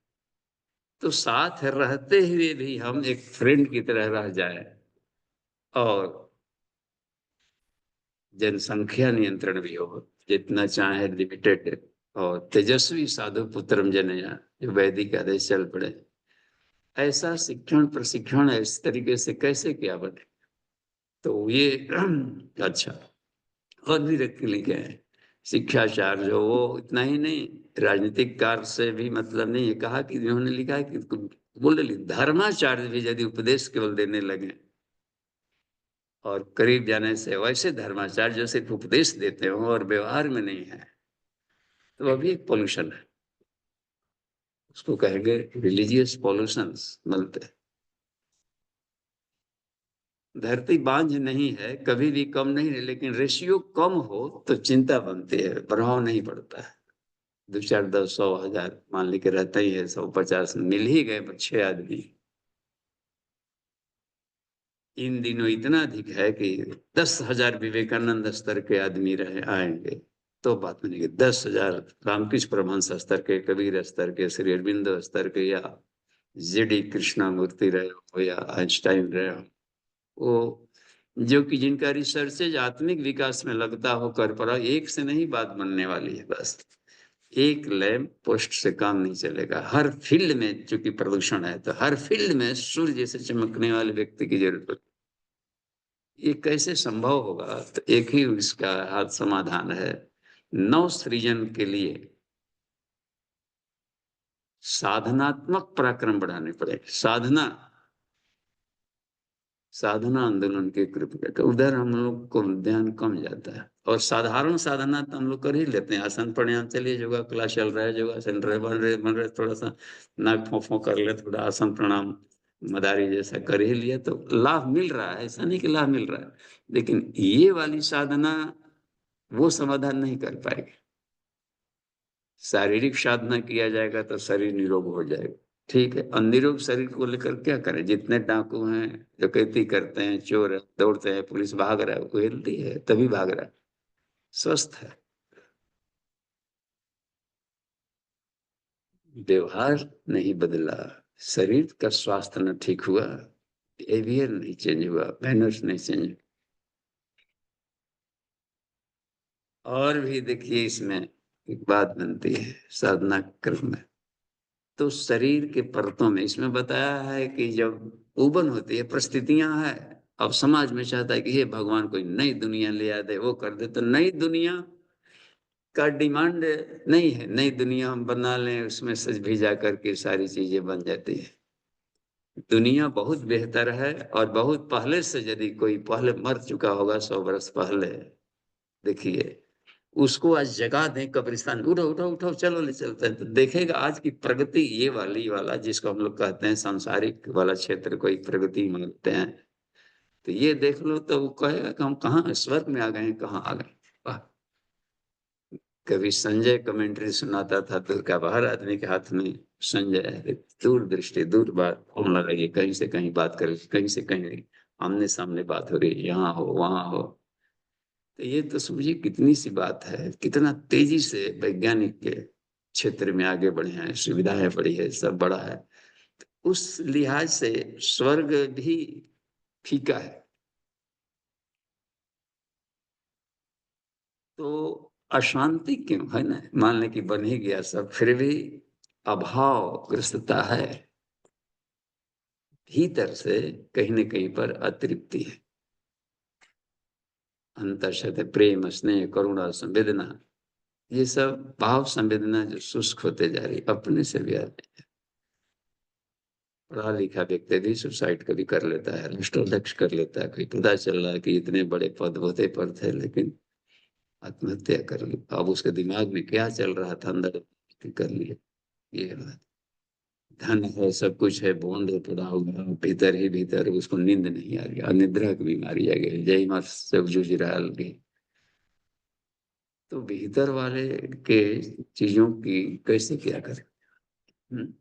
तो साथ रहते हुए भी हम एक फ्रेंड की तरह रह जाए और जनसंख्या नियंत्रण भी हो, जितना चाहे लिमिटेड, और तेजस्वी साधु पुत्रम जनया, जो वैदिक आदेश चल पड़े, ऐसा शिक्षण प्रशिक्षण इस तरीके से कैसे क्या बने। तो ये अच्छा, और भी लिखे हैं शिक्षाचार्य जो, वो इतना ही नहीं, राजनीतिक कार्य से भी मतलब नहीं है। कहा कि उन्होंने लिखा है कि बोले धर्माचार्य भी यदि उपदेश केवल देने लगे और करीब जाने से वैसे धर्माचार्य जो सिर्फ उपदेश देते हो और व्यवहार में नहीं है, तो वह भी एक पोल्यूशन है। उसको कहेंगे रिलीजियस पॉल्यूशन मिलते हैं। धरती बांझ नहीं है, कभी भी कम नहीं है, लेकिन रेशियो कम हो तो चिंता बनती है, प्रभाव नहीं पड़ता है। 2 4 10 100 1000 मान लेके रहता ही है, 150 मिल ही गए 6 आदमी। इन दिनों इतना अधिक है कि 10,000 विवेकानंद स्तर के आदमी रहे आएंगे तो बात बनेगी। 10,000 रामकृष्ण परमहंस स्तर के, कबीर स्तर के, श्री अरविंदो स्तर के, या जेडी कृष्णामूर्ति रहे हो या आइंस्टाइन रहे हो, वो जो कि जिनका रिसर्चेज आत्मिक विकास में लगता हो, कर पड़ा, एक से नहीं बात बनने वाली है। बस एक लैंप पोस्ट से काम नहीं चलेगा। हर फील्ड में चूंकि प्रदूषण है, तो हर फील्ड में सूर्य जैसे चमकने वाले व्यक्ति की जरूरत है। ये कैसे संभव होगा? तो एक ही इसका हाथ समाधान है, नव सृजन के लिए साधनात्मक पराक्रम बढ़ाने पड़े। साधना आंदोलन के कृपया का उधर हम लोग को ध्यान कम जाता है, और साधारण साधना तो हम लोग कर ही लेते हैं। आसन प्राणायाम, चलिए योगा क्लास चल रहा है, योगासन रहे बन रहे, थोड़ा सा नाक फों कर ले, थोड़ा आसन प्राणायाम मदारी जैसा कर ही लिया, तो लाभ मिल रहा है, ऐसा नहीं कि लाभ मिल रहा है। लेकिन ये वाली साधना वो समाधान नहीं कर पाएगी। शारीरिक साधना किया जाएगा तो शरीर निरोग हो जाएगा, ठीक है। और निरोग शरीर को लेकर क्या करें? जितने डाकू हैं, डकैती करते हैं, चोर है, दौड़ते हैं, पुलिस भाग रहा है, वो हेल्दी है तभी भाग रहा है, स्वस्थ है। व्यवहार नहीं बदला, शरीर का स्वास्थ्य न ठीक हुआ, बिहेवियर नहीं चेंज हुआ, मैनर्स नहीं चेंज। और भी देखिए, इसमें एक बात बनती है साधना क्रम में, तो शरीर के परतों में इसमें बताया है कि जब उबन होती है, परिस्थितियां है, अब समाज में चाहता है कि ये भगवान कोई नई दुनिया ले आ दे, वो कर दे, तो नई दुनिया का डिमांड नहीं है। नई दुनिया हम बना लें, उसमें सज भीजा करके सारी चीजें बन जाती है। दुनिया बहुत बेहतर है, और बहुत पहले से, यदि कोई पहले मर चुका होगा 100 बरस पहले, देखिए उसको आज जगा दें कब्रिस्तान, उठो उठो उठो चलो ले चलते हैं, तो देखेगा आज की प्रगति, ये वाला जिसको हम लोग कहते हैं सांसारिक वाला क्षेत्र को एक प्रगति मानते हैं, तो ये देख लो तो वो कहेगा कि हम कहाँ स्वर्ग में आ गए हैं, कहाँ आ गए। वाह! कभी संजय कमेंट्री सुनाता था, तो क्या बाहर आदमी के हाथ में संजय, दूर दृष्टि, दूर बात, फोन लगाइए, कहीं से कहीं बात कर, कहीं से कहीं आमने सामने बात हो रही, यहाँ हो वहां हो। तो ये तो समझिए कितनी सी बात है, कितना तेजी से वैज्ञानिक के क्षेत्र में आगे बढ़े हैं, सुविधाएं बढ़ी है, सब बड़ा है। उस लिहाज से स्वर्ग भी फीका है। तो अशांति क्यों है ना? मान लें कि बन ही गया सब, फिर भी अभाव ग्रस्तता है, भीतर से कहीं न कहीं पर अतृप्ति है। अंतर्शत प्रेम, स्नेह, करुणा, संवेदना, ये सब भाव संवेदना जो शुष्क होते जा रही, अपने से भी आते। पढ़ा लिखा व्यक्ति भी सुसाइड कभी कर लेता है, लक्ष्य कर लेता है, कोई पता चल रहा है कि इतने बड़े पद होते पर थे, लेकिन आत्महत्या कर ली। अब उसके दिमाग में क्या चल रहा था अंदर, कर लिया। ये बात, धन है, सब कुछ है, बॉन्ड है पड़ा हुआ, भीतर ही भीतर उसको नींद नहीं आ रही, अनिद्रा की बीमारी आ गई, जय मां सब जूझ रहा है। तो भीतर वाले के चीजों की कैसे क्या करें? हम्म?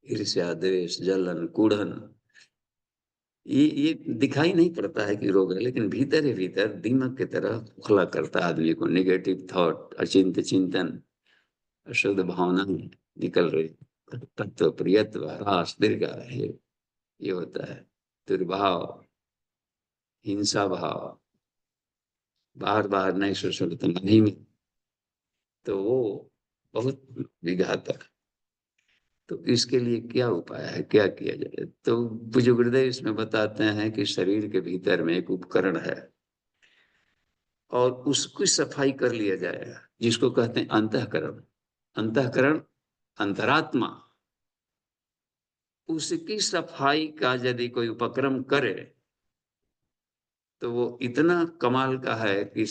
ईर्ष्या, द्वेष, जलन, कुड़न, ये दिखाई नहीं पड़ता है कि रोग है, लेकिन भीतर ही भीतर दीमक की तरह खुला करता है आदमी को। नेगेटिव थॉट, अचिंत चिंतन, अशुद्ध भावना निकल रही, तत्व प्रियत्व ह्रास दीर्घ, ये होता है। दुर्भाव, हिंसा भाव, बाहर बाहर नहीं सोचो तो मन ही में, तो वो बहुत विघातक। तो इसके लिए क्या उपाय है, क्या किया जाए? तो पूज्य गुरुदेव इसमें बताते हैं कि शरीर के भीतर में एक उपकरण है और उसकी सफाई कर लिया जाएगा, जिसको कहते हैं अंतःकरण। अंतःकरण, अंतरात्मा, उसकी सफाई का यदि कोई उपक्रम करे तो वो इतना कमाल का है कि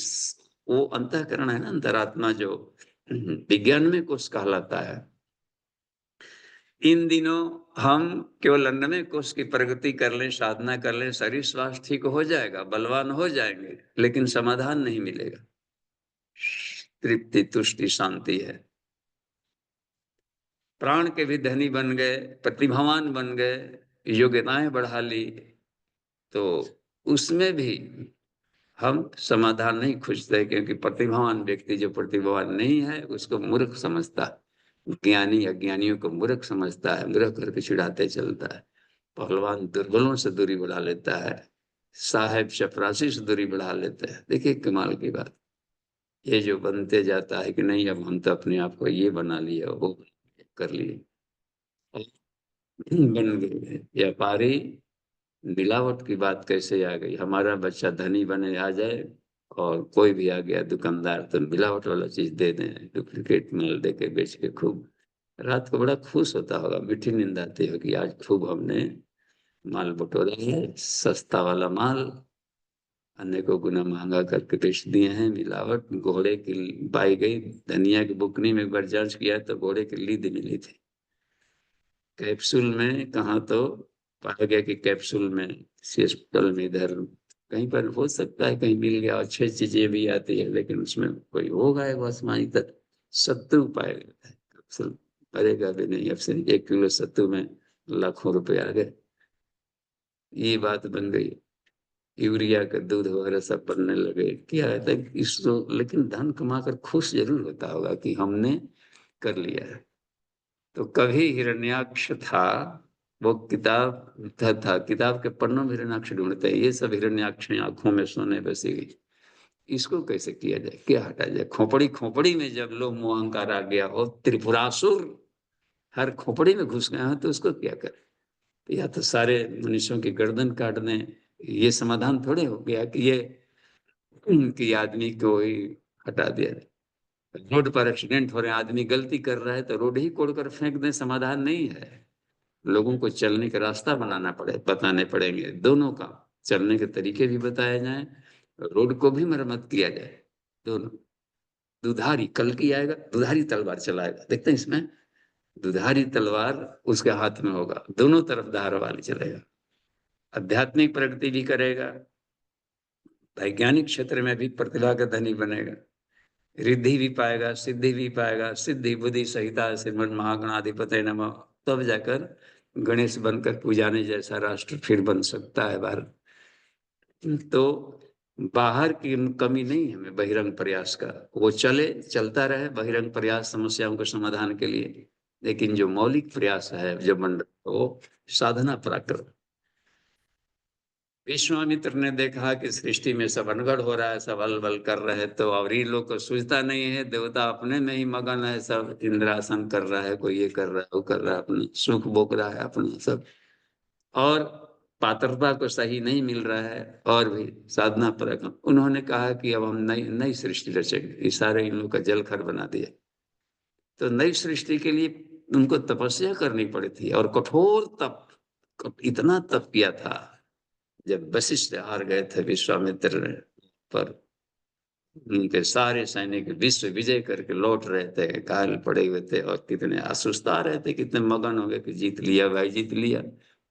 वो अंतःकरण है ना, अंतरात्मा, जो विज्ञान में कोष कहलाता है। इन दिनों हम केवल 99 कोष की प्रगति कर लें, साधना कर लें, शरीर स्वास्थ्य ठीक हो जाएगा, बलवान हो जाएंगे, लेकिन समाधान नहीं मिलेगा। तृप्ति, तुष्टि, शांति है। प्राण के भी धनी बन गए, प्रतिभावान बन गए, योग्यताएं बढ़ा ली, तो उसमें भी हम समाधान नहीं खोजते, क्योंकि प्रतिभावान व्यक्ति जो प्रतिभावान नहीं है उसको मूर्ख समझता है, ज्ञानी अज्ञानियों को मूर्ख समझता है, मूर्ख करके चिढ़ाते चलता है। पहलवान दुर्बलों से दूरी बढ़ा लेता है, साहेब चपरासी से दूरी बढ़ा लेते हैं। देखिए कमाल की बात, ये जो बनते जाता है कि नहीं अब हम तो अपने आप को ये बना लिए, वो कर लिए, बन गए व्यापारी। मिलावट की बात कैसे आ गई? हमारा बच्चा धनी बने आ जाए और कोई भी आ गया दुकानदार तो मिलावट वाला चीज दे दें, डुप्लीकेट माल दे के बेच के खूब रात को बड़ा खुश होता होगा, मीठी नींद आती होगी, आज खूब हमने माल बटोरा है, सस्ता वाला माल अनेकों गुना महंगा करके बेच दिए हैं। मिलावट घोड़े की पाई गई, धनिया की बुकनी में एक बार जांच किया तो घोड़े की लीद मिली थी कैप्सूल में। कहाँ तो पाया गया कि कैप्सूल में, किसी अस्पताल में इधर कहीं पर हो सकता है कहीं मिल गया, अच्छी चीजें भी आती है, लेकिन उसमें कोई होगा एक आसमानी तक सत्तू पाया गया है, कैप्सूल पड़ेगा भी नहीं। अब से 1 किलो सत्तू में लाखों रुपए आ गए, ये बात बन गई। यूरिया का दूध वगैरह सब बनने लगे, क्या है इसको, लेकिन धन कमाकर खुश जरूर होता होगा कि हमने कर लिया है। तो कभी हिरण्याक्ष था, वो किताब था, किताब के पन्नों में हिरण्याक्ष ढूंढते हैं, ये सब हिरण्याक्ष आंखों में सोने बसी गई। इसको कैसे किया जाए, क्या हटा जाए? खोपड़ी खोपड़ी में जब लोग मोह अहंकार आ गया हो, त्रिपुरासुर हर खोपड़ी में घुस गए हो, तो उसको क्या करें? या तो सारे मनुष्यों की गर्दन काट दें, ये समाधान थोड़े हो गया कि ये कि आदमी को ही हटा दिया। रोड पर एक्सीडेंट हो रहे हैं, आदमी गलती कर रहा है तो रोड ही कोड़कर फेंक दें, समाधान नहीं है। लोगों को चलने का रास्ता बनाना पड़े, बताने पड़ेंगे, दोनों का चलने के तरीके भी बताए जाएं, रोड को भी मरम्मत किया जाए, दोनों। दुधारी कल की आएगा, दुधारी तलवार चलाएगा, देखते हैं इसमें, दुधारी तलवार उसके हाथ में होगा, दोनों तरफ धार वाली चलेगा, आध्यात्मिक प्रगति भी करेगा, वैज्ञानिक क्षेत्र में भी प्रतिभा का धनी बनेगा, रिद्धि भी पाएगा, सिद्धि भी पाएगा, सिद्धि बुद्धि सहिता श्रीमन महागणाधिपति नमः, तब जाकर गणेश बनकर पूजाने जैसा राष्ट्र फिर बन सकता है भारत। तो बाहर की कमी नहीं है हमें, बहिरंग प्रयास का, वो चलता रहे बहिरंग प्रयास समस्याओं के समाधान के लिए, लेकिन जो मौलिक प्रयास है जो मंडल, वो साधना पराक्रम। विश्वामित्र ने देखा कि सृष्टि में सब अनगढ़ हो रहा है, सब अलबल कर रहे हैं, तो और इन लोग को सूझता नहीं है, देवता अपने में ही मगन है, सब इंद्रासन कर रहा है, कोई ये कर रहा है, वो कर रहा है, अपना सुख भोग रहा है अपना सब, और पात्रता को सही नहीं मिल रहा है, और भी साधना पर उन्होंने कहा कि अब हम नई नई सृष्टि रचेंगे, इशारे इन लोग का जलखर बना दिया। तो नई सृष्टि के लिए उनको तपस्या करनी पड़ी थी, और कठोर तप, इतना तप किया था। जब वशिष्ठ हार गए थे विश्वामित्र पर, उनके सारे सैनिक विश्व विजय करके लौट रहे थे, घायल पड़े हुए थे, और कितने आसुस्ता रहे थे, कितने मगन हो गए कि जीत लिया भाई, जीत लिया।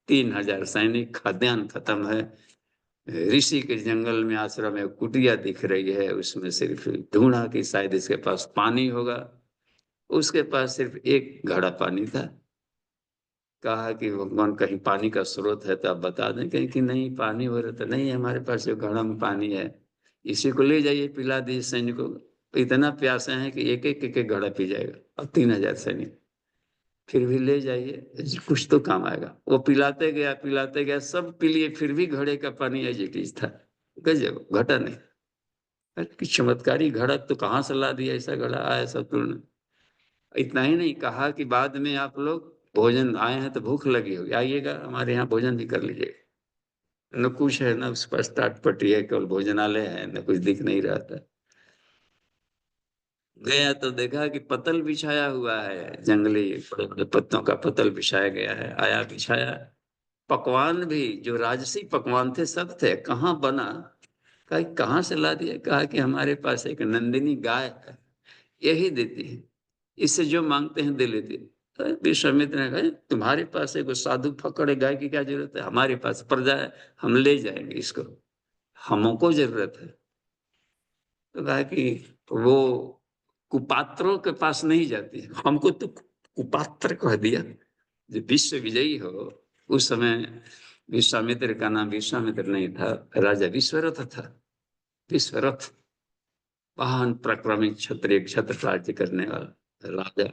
3000 सैनिक, खाद्यान्न खत्म है, ऋषि के जंगल में आश्रम में कुटिया दिख रही है, उसमें सिर्फ ढूंढा कि शायद इसके पास पानी होगा, उसके पास सिर्फ एक घड़ा पानी था। कहा कि भगवान कहीं पानी का स्रोत है तो आप बता दें, कहीं कि नहीं पानी हो रहा, तो नहीं हमारे पास जो घड़ा में पानी है, इसी को ले जाइए पिला दीजिए सैनिकों को। इतना प्यासे हैं कि एक एक घड़ा पी जाएगा, और 3000 सैनिक। फिर भी ले जाइए, कुछ तो काम आएगा। वो पिलाते गया, सब पी लिए, फिर भी घड़े का पानी एज इट इज था। गजब, घटा नहीं। कि चमत्कारी घड़ा तो कहाँ से ला दिया, ऐसा घड़ा आया सब तुमने। इतना ही नहीं कहा कि बाद में आप लोग भोजन आए हैं तो भूख लगी होगी, आइएगा हमारे यहाँ भोजन भी कर लीजिएगा। न कुछ है, न उस पर टाटपटी है, केवल भोजनालय है, न कुछ दिख नहीं रहा था। गया तो देखा कि पतल बिछाया हुआ है, जंगली बड़े बड़े पत्तों का पतल बिछाया गया है। आया, बिछाया, पकवान भी जो राजसी पकवान थे सब थे। कहाँ बना? कहा कहाँ से ला दिया? कहा कि हमारे पास एक नंदिनी गाय है, यही देती है, इससे जो मांगते हैं दे लेती है। तो विश्वामित्र ने कहा तुम्हारे पास एक साधु फकड़े गाय की क्या जरूरत है, हमारे पास प्रजा है, हम ले जाएंगे इसको, हमको जरूरत है। तो कहा कि वो कुपात्रों के पास नहीं जाती, हमको तो कुपात्र कह दिया। जो विश्व विजयी हो, उस समय विश्वामित्र का नाम विश्वामित्र नहीं था, राजा विश्वरथ था। विश्वरथ महान पराक्रमी क्षत्रिय, क्षत्र राज्य करने वाला राजा।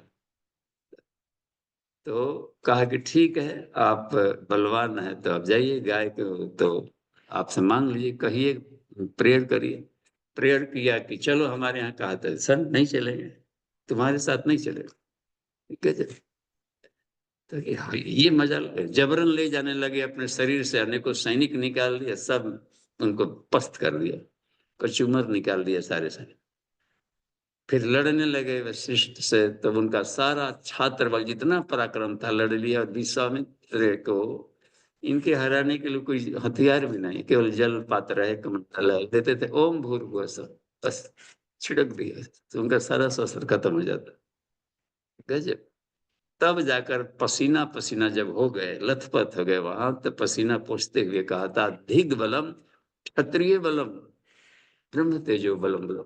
तो कहा कि ठीक है, आप बलवान है तो आप जाइए, गाय को तो आपसे मांग लीजिए, कहिए, प्रेयर करिए। प्रेयर किया कि चलो हमारे यहाँ कहा था, सर नहीं चलेंगे, तुम्हारे साथ नहीं चलेगा। ठीक है। तो ये मजा, जबरन ले जाने लगे, अपने शरीर से अनेकों सैनिक निकाल दिया, सब उनको पस्त कर दिया, कचूमर निकाल दिया सारे सैनिक। फिर लड़ने लगे वशिष्ठ से, तब उनका सारा छात्र बल जितना पराक्रम था लड़ लिया। और विश्वामित्र को इनके हराने के लिए कोई हथियार भी नहीं, केवल जल पात्र है, कमंडल देते थे, ओम भूर्भुवः स्वः, बस छिड़क दिया तो उनका सारा शस्त्र खत्म हो जाता। गजब। तब जाकर पसीना पसीना जब हो गए, लथपथ हो गए वहां, तो पसीना पोंछते हुए कहा था, धिग बलम क्षत्रिय बलम ब्रह्म तेजो बलम बलम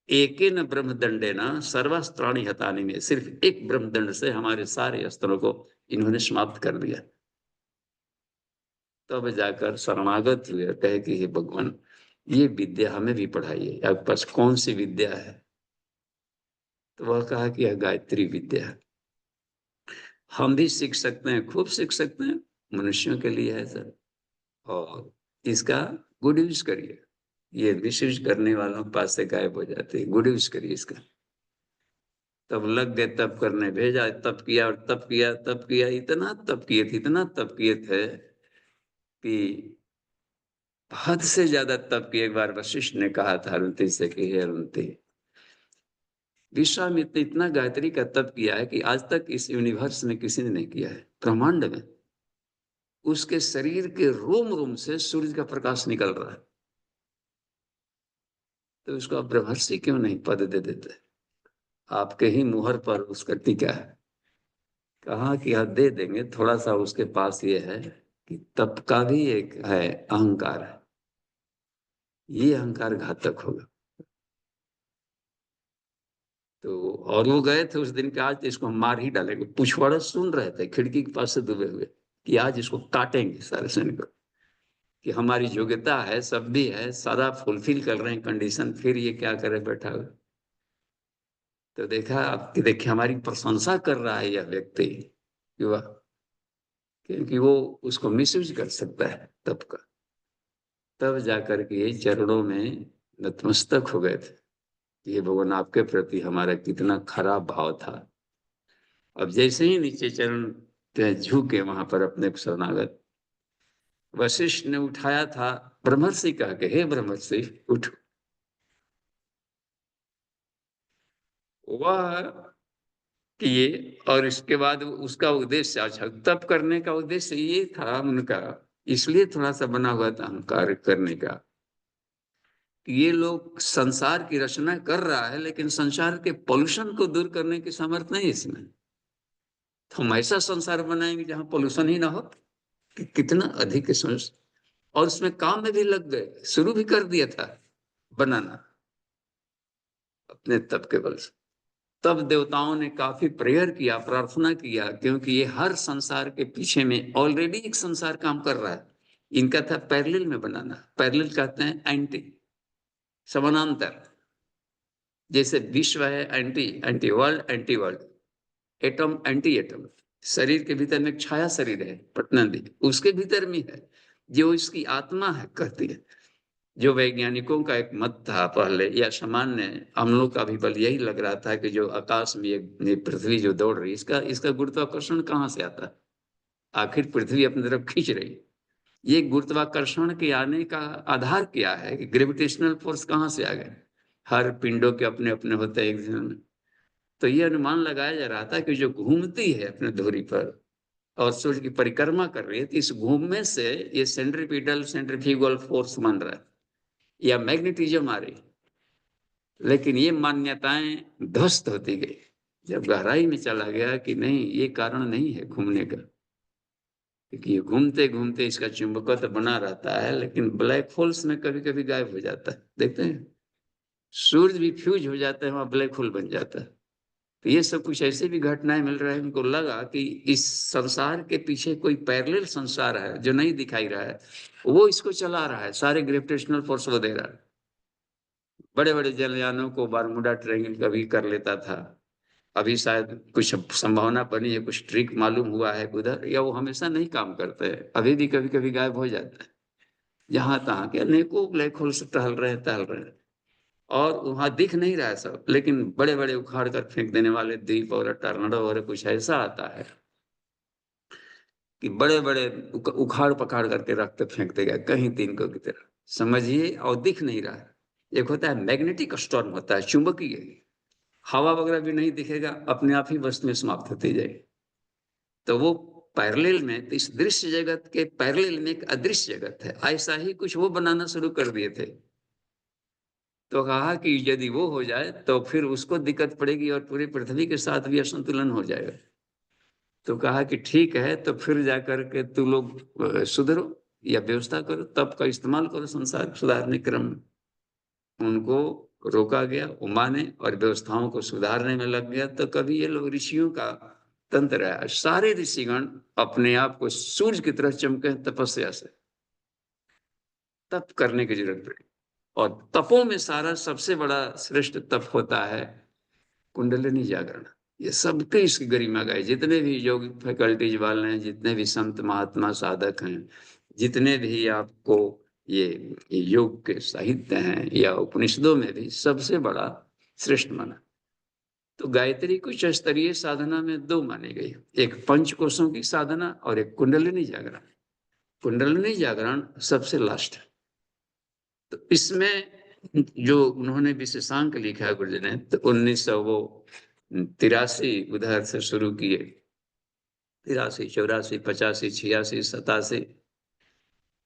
एकेन ब्रह्मदंडेन सर्वास्त्राणि हतानि में। सिर्फ एक ब्रह्मदंड से हमारे सारे अस्त्रों को इन्होंने समाप्त कर दिया। तब जाकर शरणागत हुए, कहे कि हे भगवान, ये विद्या हमें भी पढ़ाइए, आपके पास कौन सी विद्या है? तो वह कहा कि यह गायत्री विद्या है। हम भी सीख सकते हैं, खूब सीख सकते हैं, मनुष्यों के लिए है सर, और इसका गुड यूज करिए। ये मिसयूज करने वालों के पास से गायब हो जाते हैं, गुड यूज करिए इसका। तब लग गए तब करने, भेजा, तब किया और तब किया, तब किया, इतना तब किए थे, इतना तब किए थे कि हद से ज्यादा तब कि एक बार वशिष्ठ ने कहा था अरुंधति से कि हे अरुंधति, विश्वामित्र इतना गायत्री का तप किया है कि आज तक इस यूनिवर्स में किसी ने नहीं किया है, ब्रह्मांड में। उसके शरीर के रोम रोम से सूर्य का प्रकाश निकल रहा है, तो उसको आप ब्रह्मर्षि क्यों नहीं पद दे देते? आपके ही मुहर पर उसका टीका है। कहा कि आप दे देंगे, थोड़ा सा उसके पास ये है कि तप का भी एक है, अहंकार है, ये अहंकार घातक होगा। तो और वो गए थे उस दिन के, आज तो इसको हम मार ही डालेंगे। पुछवाड़ा सुन रहे थे खिड़की के पास से दुबे हुए कि आज इसको काटेंगे सारे सैनिक को, कि हमारी योग्यता है, सब भी है, सारा फुलफिल कर रहे हैं कंडीशन, फिर ये क्या करे बैठा हुआ। तो देखा कि देखिए हमारी प्रशंसा कर रहा है यह व्यक्ति, युवा, क्योंकि वो उसको मिसयूज कर सकता है तब का। तब जाकर के चरणों में नतमस्तक हो गए थे, ये भगवान आपके प्रति हमारा कितना खराब भाव था। अब जैसे ही नीचे चरण पे झुके वहां पर अपने शरणागत, वशिष्ठ ने उठाया था ब्रह्मर्षि कह के, हे ब्रह्मर्षि उठो। वह किए, और इसके बाद उसका उद्देश्य, अच्छा तप करने का उद्देश्य ये था उनका, इसलिए थोड़ा सा बना हुआ था अहंकार करने का, कि ये लोग संसार की रचना कर रहा है लेकिन संसार के पोल्यूशन को दूर करने की सामर्थ्य नहीं इसमें। तो हम ऐसा संसार बनाएंगे जहां पोल्यूशन ही ना हो, कि कितना अधिक सोच। और उसमें काम में भी लग गए, शुरू भी कर दिया था बनाना अपने तप के बल से। तब देवताओं ने काफी प्रेयर किया, प्रार्थना किया, क्योंकि ये हर संसार के पीछे में ऑलरेडी एक संसार काम कर रहा है। इनका था पैरेलल में बनाना, पैरेलल कहते हैं एंटी, समानांतर। जैसे विश्व है anti, anti world, anti world, atom anti atom, शरीर के भीतर में एक छाया शरीर है पटनंदी, उसके भीतर में है जो इसकी आत्मा है कहती है। जो वैज्ञानिकों का एक मत था पहले, या सामान्य हम लोग का भी बल यही लग रहा था कि जो आकाश में ये पृथ्वी जो दौड़ रही है, इसका इसका गुरुत्वाकर्षण कहाँ से आता है? आखिर पृथ्वी अपनी तरफ खींच रही है। ये गुरुत्वाकर्षण के आने का आधार क्या है कि ग्रेविटेशनल फोर्स कहाँ से आ गए? हर पिंडों के अपने अपने होते हैं एक दिन में। तो ये अनुमान लगाया जा रहा था कि जो घूमती है अपने धुरी पर और सूर्य की परिक्रमा कर रही है, तो इस घूमने से ये सेंट्रीपिटल सेंट्रीफ्यूगल फोर्स बन रहा है या मैग्नेटिज्म आ रही। लेकिन ये मान्यताएं ध्वस्त होती गई जब गहराई में चला गया कि नहीं, ये कारण नहीं है घूमने का, क्योंकि ये घूमते घूमते इसका चुंबकत्व बना रहता है, लेकिन ब्लैक होल्स में कभी कभी गायब हो जाता है। देखते हैं सूर्य भी फ्यूज हो जाता है, वहां ब्लैक होल बन जाता है। तो ये सब कुछ ऐसे भी घटनाएं मिल रहा है, उनको लगा कि इस संसार के पीछे कोई पैरेलल संसार है जो नहीं दिखाई रहा है, वो इसको चला रहा है, सारे ग्रेविटेशनल फोर्स वो दे रहा है। बड़े बड़े जलयानों को बारमूडा ट्रायंगल कभी कर लेता था, अभी शायद कुछ संभावना बनी है, कुछ ट्रिक मालूम हुआ है उधर, या वो हमेशा नहीं काम करते हैं, अभी भी कभी कभी गायब हो जाता है। जहां तहां के अनेकों ब्लैक होल से टहल रहे हैं और वहां दिख नहीं रहा है सब, लेकिन बड़े बड़े उखाड़ कर फेंक देने वाले द्वीप और टर्नडो और कुछ ऐसा आता है कि बड़े बड़े उखाड़ पखाड़ करके रखते फेंक देगा कहीं तिनकों की तरह, समझिए, और दिख नहीं रहा है। एक होता है मैग्नेटिक स्टॉर्म, होता है चुंबकीय, हवा वगैरह भी नहीं दिखेगा, अपने आप ही वस्तु में समाप्त होती जाएगी। तो वो पैरेलल में, तो इस दृश्य जगत के पैरेलल में एक अदृश्य जगत है, ऐसा ही कुछ वो बनाना शुरू कर दिए थे। तो कहा कि यदि वो हो जाए तो फिर उसको दिक्कत पड़ेगी और पूरी पृथ्वी के साथ भी असंतुलन हो जाएगा। तो कहा कि ठीक है, तो फिर जाकर के तू लोग सुधरो या व्यवस्था करो, तब का इस्तेमाल करो संसार सुधारने क्रम में। उनको रोका गया, वो माने और व्यवस्थाओं को सुधारने में लग गया। तो कभी ये लोग ऋषियों का तंत्र है, सारे ऋषिगण अपने आप को सूर्य की तरह चमके तपस्या से, तप करने की जरूरत पड़ी। और तपों में सारा सबसे बड़ा श्रेष्ठ तप होता है कुंडलिनी जागरण। ये सबके इसकी गरिमा गाए, जितने भी योग फैकल्टीज वाले हैं, जितने भी संत महात्मा साधक हैं, जितने भी आपको ये योग के साहित्य हैं या उपनिषदों में भी सबसे बड़ा श्रेष्ठ माना। तो गायत्री कुछ स्तरीय साधना में दो मानी गई, एक पंचकोशों की साधना और एक कुंडलिनी जागरण। कुंडलिनी जागरण सबसे लास्ट है। तो इसमें जो उन्होंने विशेषांक लिखा है गुरु जी ने, तो 1983 उधर से शुरू किए, 83 84 85 86 87,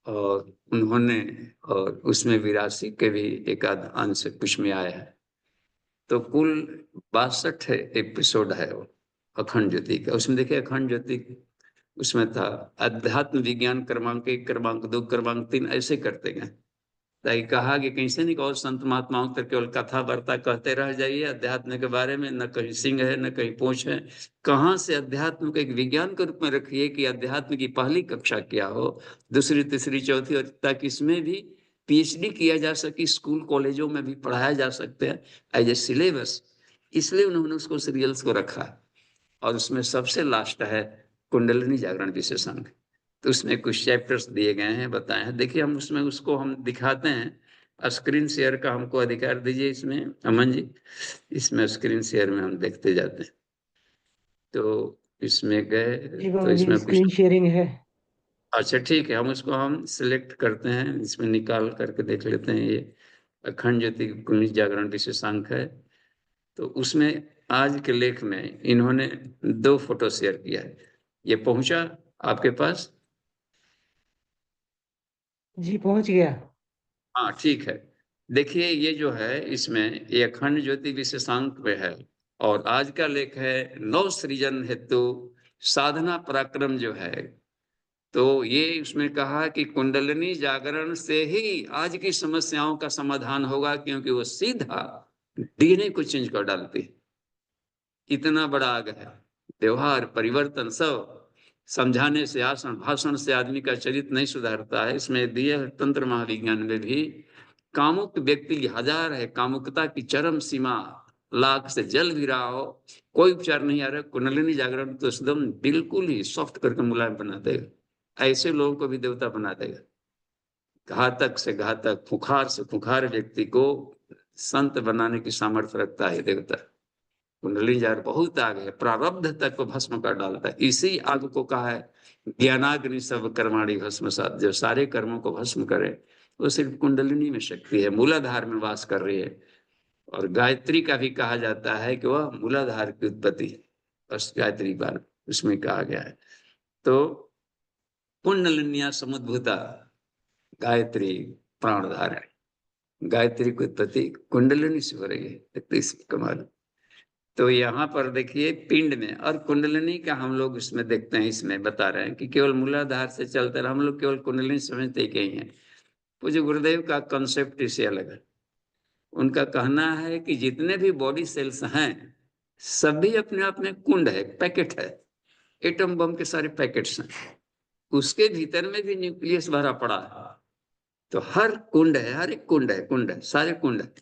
और उन्होंने, और उसमें 82 के भी एक आध अंश कुछ में आया है। तो कुल 62 एपिसोड है वो अखंड ज्योति का। उसमें देखिए अखंड ज्योति, उसमें था अध्यात्म विज्ञान क्रमांक 1 क्रमांक 2 क्रमांक 3 ऐसे करते गए, ताकि कहा कि कहीं से नहीं कहो संत महात्माओं तक केवल कथा वार्ता कहते रह जाइए अध्यात्म के बारे में, न कहीं सिंह है न कहीं पूंछ है। कहाँ से अध्यात्म को एक विज्ञान के रूप में रखिए कि अध्यात्म की पहली कक्षा क्या हो, दूसरी तीसरी चौथी, और ताकि इसमें भी पीएचडी किया जा सके, स्कूल कॉलेजों में भी पढ़ाया जा सकते हैं एज ए सिलेबस। इसलिए उन्होंने उसको सीरियल्स को रखा। और उसमें सबसे लास्ट है कुंडलिनी जागरण विशेषांक। तो उसमें कुछ चैप्टर्स दिए गए हैं, बताए हैं, देखिए हम उसमें उसको हम दिखाते हैं। स्क्रीन शेयर का हमको अधिकार दीजिए इसमें, अमन जी, इसमें स्क्रीन शेयर में हम देखते जाते हैं। तो इसमें गए, जी तो बाबा जी, इसमें कुछ, स्क्रीन शेयरिंग है। अच्छा ठीक है, हम उसको हम सिलेक्ट करते हैं, इसमें निकाल करके देख लेते हैं। ये अखंड ज्योति कुंडली जागरण विशेषांक है। तो उसमें आज के लेख में इन्होंने 2 फोटो शेयर किया है। ये पहुंचा आपके पास? जी पहुंच गया। हाँ ठीक है। देखिए ये जो है इसमें ये अखंड ज्योति विशेषांक में है, और आज का लेख है नव सृजन हेतु साधना पराक्रम जो है। तो ये उसमें कहा कि कुंडलिनी जागरण से ही आज की समस्याओं का समाधान होगा, क्योंकि वो सीधा डीएनए को चेंज कर डालती है। इतना बड़ा आग है, व्यवहार परिवर्तन सब समझाने से, आसन भाषण से आदमी का चरित्र नहीं सुधारता है। इसमें दिए तंत्र महाविज्ञान में भी कामुक व्यक्ति हजार है, कामुकता की चरम सीमा लाख से जल भी रहा हो, कोई उपचार नहीं आ रहा, कुंडलिनी जागरण तो एकदम बिल्कुल ही सॉफ्ट करके मुलायम बना देगा। ऐसे लोगों को भी देवता बना देगा। घातक से घातक, खुखार से खुखार व्यक्ति को संत बनाने की सामर्थ्य रखता है देवता। कुंडली जार बहुत आग है, प्रारब्ध तक को भस्म कर डालता है। इसी आग को कहा है ज्ञानाग्नि सब कर्माणी भस्म साथ, जो सारे कर्मों को भस्म करे वो सिर्फ कुंडलिनी में शक्ति है, मूलाधार में वास कर रही है। और गायत्री का भी कहा जाता है कि वह मूलाधार की उत्पत्ति है, बस गायत्री बार उसमें कहा गया है। तो कुंडलिन्या समुद्भूता गायत्री प्राण धारण, गायत्री की उत्पत्ति कुंडलिनी से हो रही है, तो इसमें कमाल। तो यहाँ पर देखिए पिंड में और कुंडलिनी का हम लोग इसमें देखते हैं, इसमें बता रहे हैं कि केवल मूलाधार से चलते रहे, हम लोग केवल कुंडलिनी समझते ही हैं। पूज्य गुरुदेव का कंसेप्ट इससे अलग है। उनका कहना है कि जितने भी बॉडी सेल्स हैं सभी अपने आप में कुंड है, पैकेट है, एटम बम के सारे पैकेट्स हैं, उसके भीतर में भी न्यूक्लियस भरा पड़ा है। तो हर कुंड है, हर एक कुंड है, कुंड है, सारे कुंड है।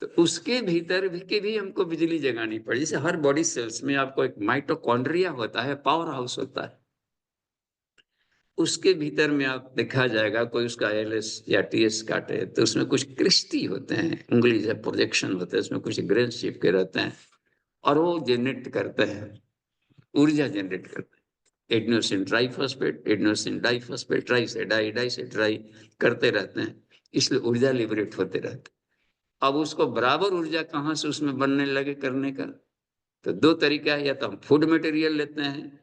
तो उसके भीतर भी के भी हमको बिजली जगानी पड़ी। जैसे हर बॉडी सेल्स में आपको एक माइटोकॉन्ड्रिया होता है, पावर हाउस होता है, उसके भीतर में आप देखा जाएगा, कोई उसका एलएस या टीएस काटे तो उसमें कुछ क्रिस्टी होते हैं, उंगली से प्रोजेक्शन होते हैं, उसमें कुछ ग्रेन चिपके रहते हैं और वो जनरेट करते हैं, ऊर्जा जनरेट करते हैं। Adenosine triphosphate, adenosine diphosphate, try से डाई, डाई से ट्राई करते रहते हैं, इसलिए ऊर्जा लिबरेट होते रहते हैं। अब उसको बराबर ऊर्जा कहाँ से उसमें बनने लगे करने का, तो दो तरीका है। या तो हम फूड मटेरियल लेते हैं,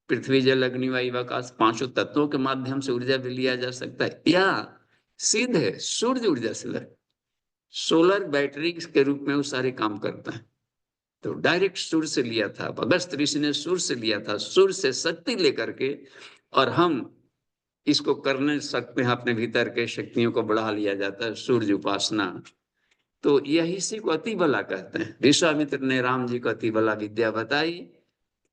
पृथ्वी जल अग्नि वायु आकाश पांचों तत्वों के माध्यम से ऊर्जा भी लिया जा सकता है, या सीधे सूर्य ऊर्जा से ले, सोलर बैटरी के रूप में वो सारे काम करता है। तो डायरेक्ट सूर्य से लिया था, अगस्त ऋषि ने सूर्य से लिया था, सूर्य से शक्ति लेकर के, और हम इसको करने सकते हैं, अपने भीतर के शक्तियों को बढ़ा लिया जाता है, सूर्य उपासना। तो यही इसी को अति बला कहते हैं। विश्वामित्र ने राम जी को अति बला विद्या बताई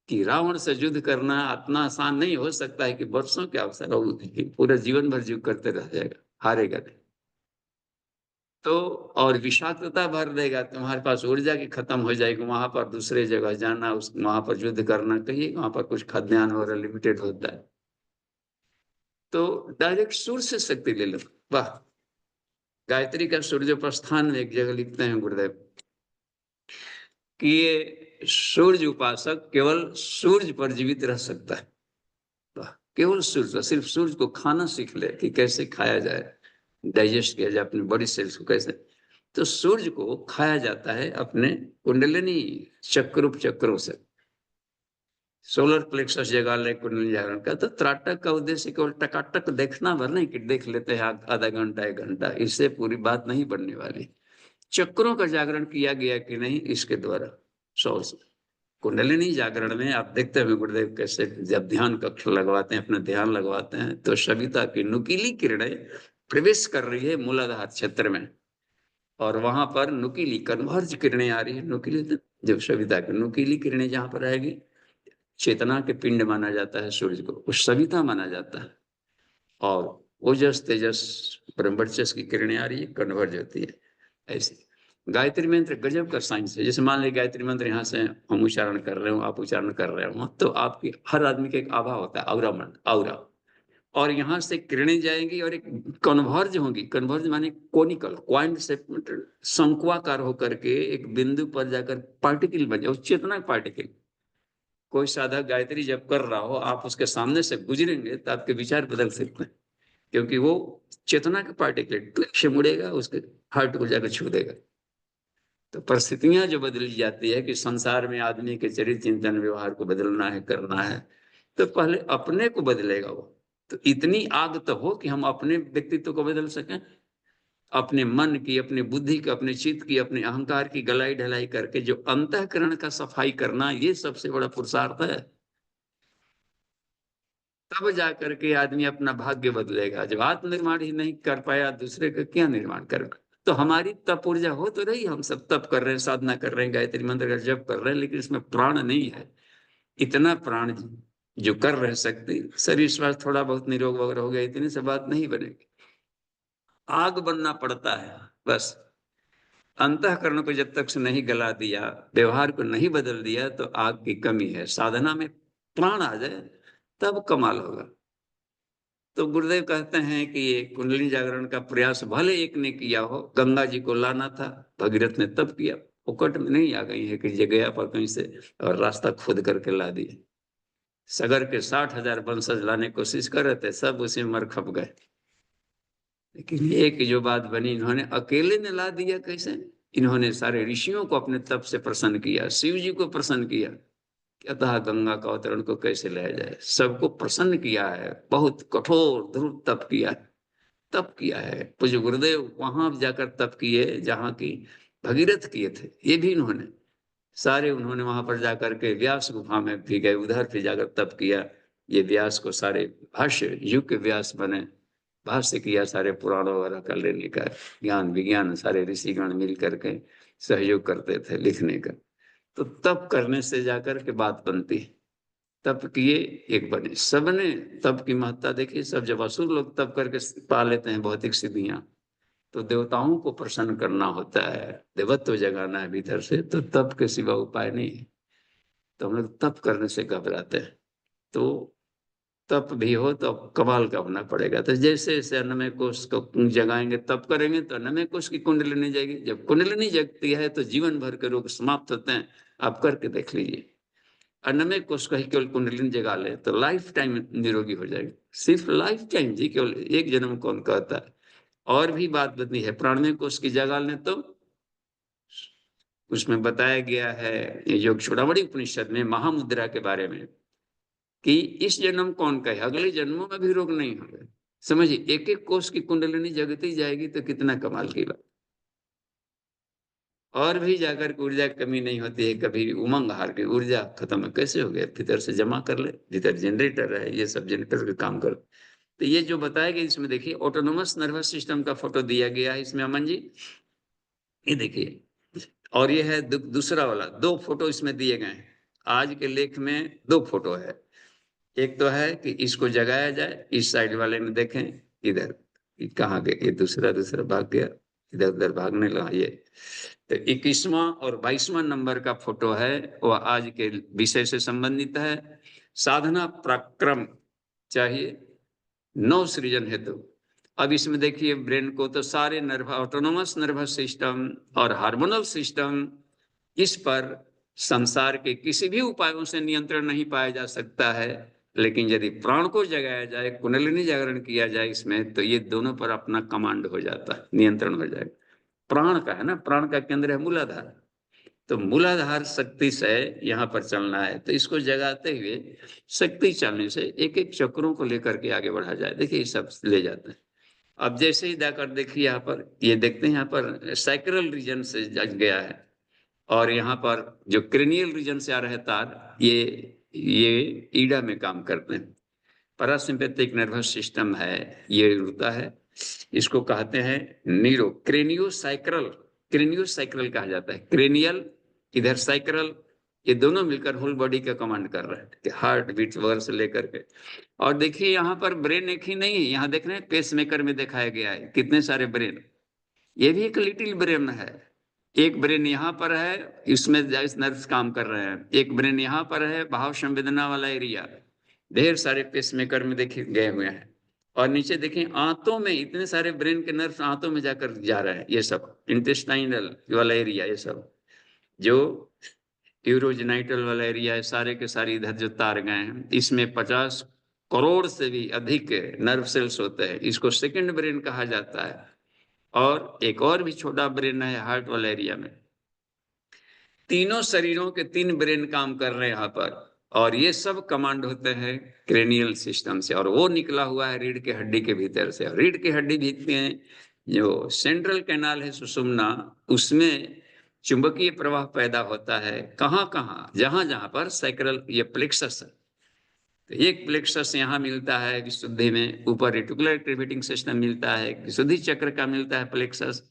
कि रावण से युद्ध करना इतना आसान नहीं हो सकता है कि वर्षों के अवसर हो, पूरा जीवन भर युद्ध करते रह जाएगा, हारेगा नहीं। तो और विषाक्तता भर देगा, तुम्हारे पास ऊर्जा की खत्म हो जाएगी, वहां पर दूसरे जगह जाना, उस वहां पर युद्ध करना, कहिए वहां पर कुछ खाद्यान्न वगैरह लिमिटेड होता है। तो डायरेक्ट सूर्य से शक्ति ले लो। वाह। गायत्री का सूर्य प्रस्थान में एक जगह लिखते हैं गुरुदेव कि ये सूर्य उपासक केवल सूर्य पर जीवित रह सकता है। वाह। केवल सूर्य, सिर्फ सूर्य को खाना सीख ले कि कैसे खाया जाए, डाइजेस्ट किया जाए अपने बॉडी सेल्स को कैसे, तो सूर्य को खाया जाता है अपने कुंडलिनी चक्रों से। सोलर प्लेक्सस जगा ले कुंडलिनी जागरण का। तो त्राटक का उद्देश्य केवल टकाटक देखना भर नहीं कि देख लेते हैं आधा घंटा एक घंटा, इससे पूरी बात नहीं बनने वाली। चक्रों का जागरण किया गया कि नहीं, इसके द्वारा सोर्स कुंडलिनी जागरण में आप देखते हैं गुरुदेव कैसे जब ध्यान कक्ष लगवाते हैं, अपना ध्यान लगवाते हैं, तो सविता की नुकीली किरणें प्रवेश कर रही है मूलाधार क्षेत्र में, और वहां पर नुकीली कन्वर्ज किरणें आ रही है। नुकीली जब सविता की नुकीली किरणें जहां पर आएगी, चेतना के पिंड माना जाता है सूर्य को, उस सविता माना जाता है, और ओजस तेजस ब्रह्मवर्चस की किरणें आ रही है, कन्वर्ज होती है। ऐसे गायत्री मंत्र गजब का साइंस है। जैसे मान लीजिए गायत्री मंत्र यहाँ से हम उच्चारण कर रहे हो, आप उच्चारण कर रहे हो, तो आपकी हर आदमी का एक आभा होता है, औरा मंत्र, औरा, और यहाँ से किरणें जाएंगी और एक कन्वर्ज होंगी। कन्वर्ज माने कोनिकल क्वाइंट से शंकुआकार होकर के एक बिंदु पर जाकर पार्टिकल बन जाए, चेतना पार्टिकल। कोई साधक गायत्री जब कर रहा हो, आप उसके सामने से गुजरेंगे तो आपके विचार बदल सकते हैं, क्योंकि वो चेतना के पार्टिकल ट्विक से मुड़ेगा, उसके हार्ट को जाकर छू देगा। तो परिस्थितियां जो बदली जाती है कि संसार में आदमी के चरित्र चिंतन व्यवहार को बदलना है, करना है, तो पहले अपने को बदलेगा वो। तो इतनी आग तो हो कि हम अपने व्यक्तित्व को बदल सकें, अपने मन की, अपनी बुद्धि की, अपने चित्त की, अपने अहंकार की गलाई ढलाई करके जो अंतःकरण का सफाई करना, ये सबसे बड़ा पुरुषार्थ है। तब जाकर के आदमी अपना भाग्य बदलेगा। जब आत्मनिर्माण ही नहीं कर पाया, दूसरे का क्या निर्माण करेगा। तो हमारी तप ऊर्जा हो तो रही, हम सब तप कर रहे हैं, साधना कर रहे हैं, गायत्री मंत्र का जप कर रहे हैं, लेकिन इसमें प्राण नहीं है। इतना प्राण जो कर रह सकते, शरीर स्वास्थ्य थोड़ा बहुत निरोग वगैरह हो गया, इतनी से बात नहीं बनेगी। आग बनना पड़ता है बस। अंतःकरण को जब तक से नहीं गला दिया, व्यवहार को नहीं बदल दिया, तो आग की कमी है। साधना में प्राण आ जाए तब कमाल होगा। तो गुरुदेव कहते हैं कि ये कुंडली जागरण का प्रयास भले एक ने किया हो, गंगा जी को लाना था, भगीरथ ने तब किया, फोकट में नहीं आ गई है कि ये गया पर कहीं से और रास्ता खोद करके ला दिए। सगर के 60,000 वंशज लाने की कोशिश कर रहे थे, सब उसी में मर खप गए। लेकिन एक जो बात बनी, इन्होंने अकेले ने ला दिया। कैसे? इन्होंने सारे ऋषियों को अपने तप से प्रसन्न किया, शिव जी को प्रसन्न किया, अतः गंगा का अवतरण को कैसे लाया जाए, सबको प्रसन्न किया है। बहुत कठोर ध्रुव तप किया है, तप किया है। पूज्य गुरुदेव वहां जाकर तप किए जहां की भगीरथ किए थे, ये भी इन्होंने सारे, उन्होंने वहां पर जाकर के व्यास गुफा में भी गए, उधर भी जाकर तप किया। ये व्यास को सारे भाष्य युग के व्यास बने, भाष्य किया, सारे पुराणों वगैरह का लेने का, ज्ञान विज्ञान सारे ऋषिगण मिल करके सहयोग करते थे लिखने का। तो तप करने से जाकर के बात बनती है। तप किए एक बने, सबने तप की महत्ता देखी। सब जब असुर लोग तप करके पा लेते हैं भौतिक सिद्धियां, तो देवताओं को प्रसन्न करना होता है, देवत्व जगाना है भीतर से, तो तप के सिवा उपाय नहीं है। तो हम लोग तप करने से घबराते हैं। तो तप भी हो तो कमाल का होना पड़ेगा। तो जैसे जैसे अन्नमय कोश को जगाएंगे, तप करेंगे तो अन्नमय कोश की कुंडली नहीं जाएगी। जब कुंडली जगती है तो जीवन भर के रोग समाप्त होते हैं। आप करके देख लीजिए, अन्नमय कोश का ही केवल कुंडलिनी जगा ले तो लाइफ टाइम निरोगी हो जाएगी। सिर्फ लाइफ टाइम जी, केवल एक जन्म कौन कहता है। और भी बात बदली है, प्राणमय कोश की जगा लें तो उसमें बताया गया है योग चूड़ामणि उपनिषद में महामुद्रा के बारे में, कि इस जन्म कौन का है, अगले जन्मों में भी रोग नहीं होगा। समझिए, एक एक कोष की कुंडलिनी जगती जाएगी तो कितना कमाल की बात। और भी जाकर के ऊर्जा की कमी नहीं होती है। कभी उमंग हार के ऊर्जा खत्म है, कैसे हो गया, भीतर से जमा कर ले, भीतर जनरेटर है, ये सब जनरेटर के काम कर। तो ये जो बताया गया इसमें देखिए, ऑटोनोमस नर्वस सिस्टम का फोटो दिया गया है इसमें अमन जी, ये देखिए। और ये है दूसरा वाला, दो फोटो इसमें दिए गए हैं। आज के लेख में दो फोटो है। एक तो है कि इसको जगाया जाए, इस साइड वाले में देखें, इधर कहाँ गए, ये दूसरा दूसरा भाग गया, इधर उधर भागने लगा ये। तो 21वां और 22वां नंबर का फोटो है, वह आज के विषय से संबंधित है। साधना पराक्रम चाहिए नव सृजन हेतु। अब इसमें देखिए ब्रेन को तो सारे नर्व, ऑटोनोमस नर्वस सिस्टम और हार्मोनल सिस्टम, इस पर संसार के किसी भी उपायों से नियंत्रण नहीं पाया जा सकता है। लेकिन यदि प्राण को जगाया जाए, कुंडलिनी जागरण किया जाए इसमें, तो ये दोनों पर अपना कमांड हो जाता है, नियंत्रण हो जाएगा। प्राण का है ना, प्राण का केंद्र है मूलाधार। तो मूलाधार शक्ति से यहाँ पर चलना है, तो इसको जगाते हुए शक्ति चलने से एक एक चक्रों को लेकर के आगे बढ़ा जाए। देखिए सब ले जाते हैं। अब जैसे ही जाकर देखिए यहाँ पर, ये देखते हैं यहाँ पर सैक्रल रीजन से जग गया है, और यहाँ पर जो क्रेनियल रीजन से आ रहे तार, ये ईडा में काम करते हैं। पैरासिम्पैथिक नर्वस सिस्टम है, ये उड़ता है। इसको कहते हैं नीरो क्रेनियोसाइक्रल, क्रेनियोसाइक्रल कहा जाता है। क्रेनियल, इधर साइक्रल, ये दोनों मिलकर होल बॉडी का कमांड कर रहे हैं, हार्ट बीट वगैरह से लेकर के। और देखिए यहाँ पर ब्रेन एक ही नहीं है, यहाँ देख रहे हैं पेस मेकर में दिखाया गया है कितने सारे ब्रेन। ये भी एक लिटिल ब्रेन है। एक ब्रेन यहाँ पर है, इसमें नर्व्स काम कर रहे हैं। एक ब्रेन यहाँ पर है, भाव संवेदना वाला एरिया, ढेर सारे पेसमेकर में देखिए गए हुए हैं। और नीचे देखिए आंतों में इतने सारे ब्रेन के नर्व्स आंतों में जाकर जा रहे हैं, ये सब इंटेस्टाइनल वाला एरिया, ये सब जो यूरोजेनाइटल वाला एरिया है, सारे के सारे इधर जो तार गए हैं, इसमें 50 करोड़ से भी अधिक नर्व सेल्स होते हैं। इसको सेकंड ब्रेन कहा जाता है। और एक और भी छोटा ब्रेन है हार्ट वाला एरिया में। तीनों शरीरों के 3 ब्रेन काम कर रहे हैं यहाँ पर, और ये सब कमांड होते हैं क्रेनियल सिस्टम से, और वो निकला हुआ है रीढ़ के हड्डी के भीतर से। रीढ़ की हड्डी भीतर में जो सेंट्रल कैनाल है सुषुम्ना, उसमें चुंबकीय प्रवाह पैदा होता है। कहाँ कहाँ, जहां जहां पर सैक्रल, ये प्लेक्सस है। तो एक प्लेक्सस यहाँ मिलता है विशुद्धि में, ऊपर रेटिकुलर एक्टिवेटिंग सिस्टम मिलता है, विशुद्धि चक्र का मिलता है प्लेक्सस।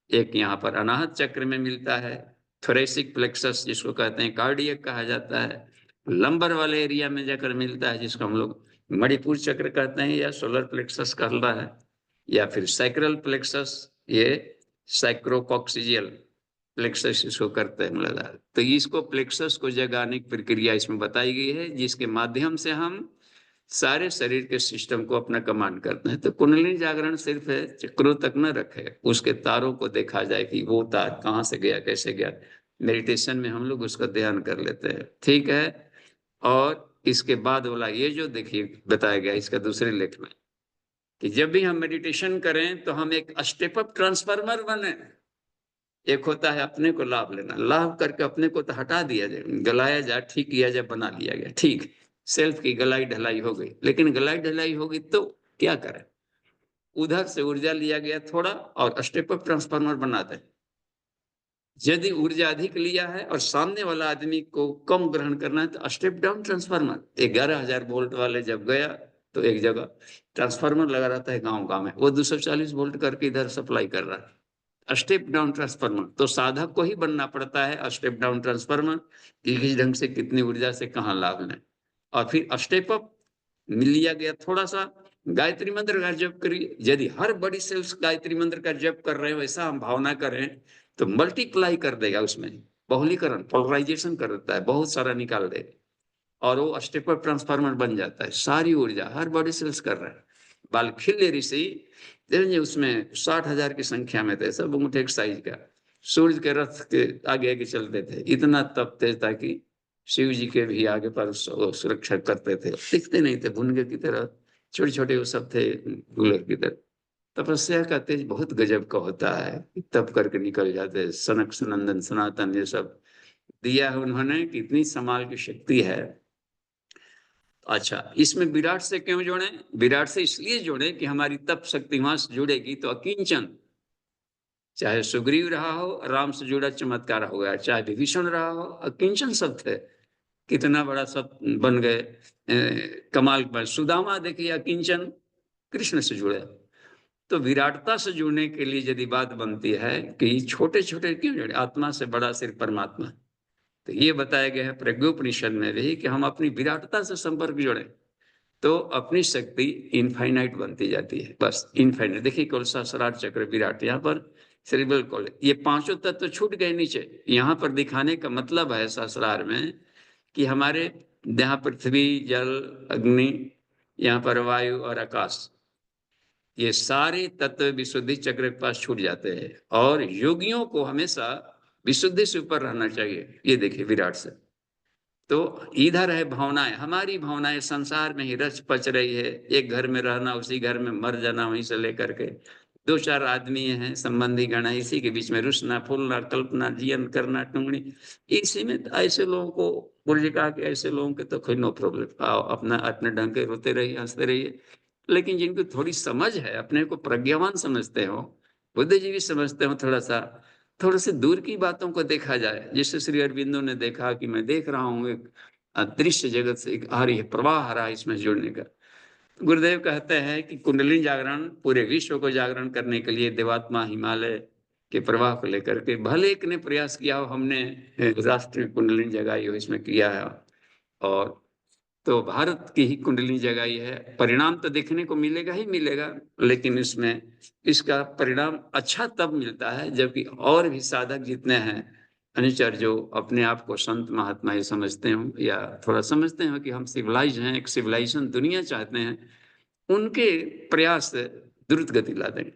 एक यहाँ पर अनाहत चक्र में मिलता है थोरेसिक प्लेक्सस, जिसको कहते हैं कार्डियक कहा जाता है। लंबर वाले एरिया में जाकर मिलता है, जिसको हम लोग मणिपुर चक्र कहते हैं, या सोलर प्लेक्सस कहता है, या फिर सैक्रल प्लेक्सस, ये सैक्रोकॉक्सिजियल प्लेक्सस इसको करते हैं मूलाधार। तो इसको प्लेक्सस को जगाने की प्रक्रिया इसमें बताई गई है, जिसके माध्यम से हम सारे शरीर के सिस्टम को अपना कमांड करते हैं। तो कुंडलिनी जागरण सिर्फ है चक्रों तक न रखे, उसके तारों को देखा जाए कि वो तार कहाँ से गया, कैसे गया। मेडिटेशन में हम लोग उसका ध्यान कर लेते हैं, ठीक है। और इसके बाद वाला ये जो देखिए बताया गया इसका दूसरे लेख में, कि जब भी हम मेडिटेशन करें तो हम एक स्टेप अप ट्रांसफार्मर बने। एक होता है अपने को लाभ लेना, लाभ करके अपने को तो हटा दिया जाए, गलाया जाए, ठीक किया जाए, बना लिया गया, ठीक सेल्फ की गलाई ढलाई हो गई। लेकिन गलाई ढलाई होगी तो क्या करें, उधर से ऊर्जा लिया गया थोड़ा और स्टेप अप ट्रांसफार्मर बना दे। यदि ऊर्जा अधिक लिया है और सामने वाला आदमी को कम ग्रहण करना है तो स्टेप डाउन ट्रांसफार्मर। 11,000 वोल्ट वाले जब गया तो एक जगह ट्रांसफार्मर लगा रहता है गांव गांव में, वो 240 वोल्ट करके इधर सप्लाई कर रहा है। स्टेप डाउन ट्रांसफार्मर तो साधक को ही बनना पड़ता है, स्टेप डाउन ट्रांसफार्मर किस ढंग से कितनी ऊर्जा से कहाँ लाभ लें। और फिर स्टेप अप लिया गया थोड़ा सा, गायत्री मंत्र का जप करिए। यदि हर बड़ी सेल्स गायत्री मंत्र का जप कर रहे हो, ऐसा हम भावना करें तो मल्टीप्लाई कर देगा, उसमें बहुलीकरण पोलराइजेशन कर देता है, बहुत सारा निकाल दे और वो स्टेप अप ट्रांसफार्मर बन जाता है। सारी ऊर्जा हर बॉडी सेल्स कर रहा है। बालखिल्य ऋषि उसमें 60,000 की संख्या में थे, सब अंगूठे एक साइज का, सूर्य के रथ के आगे आगे चलते थे, इतना तप थे ताकि शिव जी के भी आगे पर सुरक्षा करते थे। दिखते नहीं थे, भुनगे की तरह छोटे छोटे वो सब थे, गुलर की तरह। तपस्या का तेज बहुत गजब का होता है, तप करके निकल जाते। सनक सनंदन सनातन ये सब दिया है उन्होंने, कितनी समाल की शक्ति है। अच्छा, इसमें विराट से क्यों जोड़े? विराट से इसलिए जोड़े कि हमारी तप शक्ति वहां से जुड़ेगी तो अकिंचन, चाहे सुग्रीव रहा हो, राम से जुड़ा चमत्कार हो गया, चाहे विभीषण रहा हो, अकिंचन सब थे, कितना बड़ा सब बन गए। कमाल सुदामा देखिए अकिंचन, कृष्ण से जुड़े। तो विराटता से जुड़ने के लिए यदि बात बनती है कि छोटे छोटे क्यों जुड़े, आत्मा से बड़ा सिर्फ परमात्मा। तो ये बताया गया है प्रज्ञोपनिषद में भी कि हम अपनी विराटता से संपर्क जोड़े तो अपनी शक्ति इनफाइनाइट बनती जाती है, बस इनफाइनाइट। देखिए केवल सहस्रार चक्र विराट, यहाँ पर सेरिब्रल कॉर्टेक्स, ये पांचों तत्व तो छूट गए नीचे। यहाँ पर दिखाने का मतलब है सहस्रार में कि हमारे यहाँ पृथ्वी जल अग्नि, यहाँ पर वायु और आकाश, ये सारे तत्व विशुद्धि चक्र के पास छूट जाते हैं। और योगियों को हमेशा विशुद्धि से ऊपर रहना चाहिए। ये देखिए विराट से तो इधर है भावनाएं, हमारी भावनाएं संसार में ही रच पच रही है। एक घर में रहना, उसी घर में मर जाना, वहीं से लेकर के दो चार आदमी हैं संबंधी गण, इसी के बीच में रुसना फूलना कल्पना जीवन करना टुंगड़ी, इसी में ऐसे लोगों को गुरु जी कहा कि ऐसे लोगों के तो कोई नो प्रॉब्लम, आओ अपना अपने ढंग के रोते रहिए हंसते रहिए। लेकिन जिनको थोड़ी समझ है, अपने को प्रज्ञावान समझते हो, बुद्धिजीवी समझते हो, थोड़े से दूर की बातों को देखा जाए। जैसे श्री अरविंदो ने देखा कि मैं देख रहा हूँ एक अदृश्य जगत से एक आ रही है प्रवाह आ रहा है, इसमें जुड़ने का। गुरुदेव कहते हैं कि कुंडलिनी जागरण पूरे विश्व को जागरण करने के लिए देवात्मा हिमालय के प्रवाह को लेकर के भले एक ने प्रयास किया हो, हमने राष्ट्रीय कुंडलिनी जगाई हो, इसमें किया है। और तो भारत की ही कुंडली जगाई है, परिणाम तो देखने को मिलेगा ही मिलेगा, लेकिन इसमें इसका परिणाम अच्छा तब मिलता है जबकि और भी साधक जितने हैं अनुचर, जो अपने आप को संत महात्मा ये समझते हो या थोड़ा समझते हो कि हम सिविलाइज हैं, एक सिविलाइजेशन दुनिया चाहते हैं, उनके प्रयास द्रुत गति ला देंगे।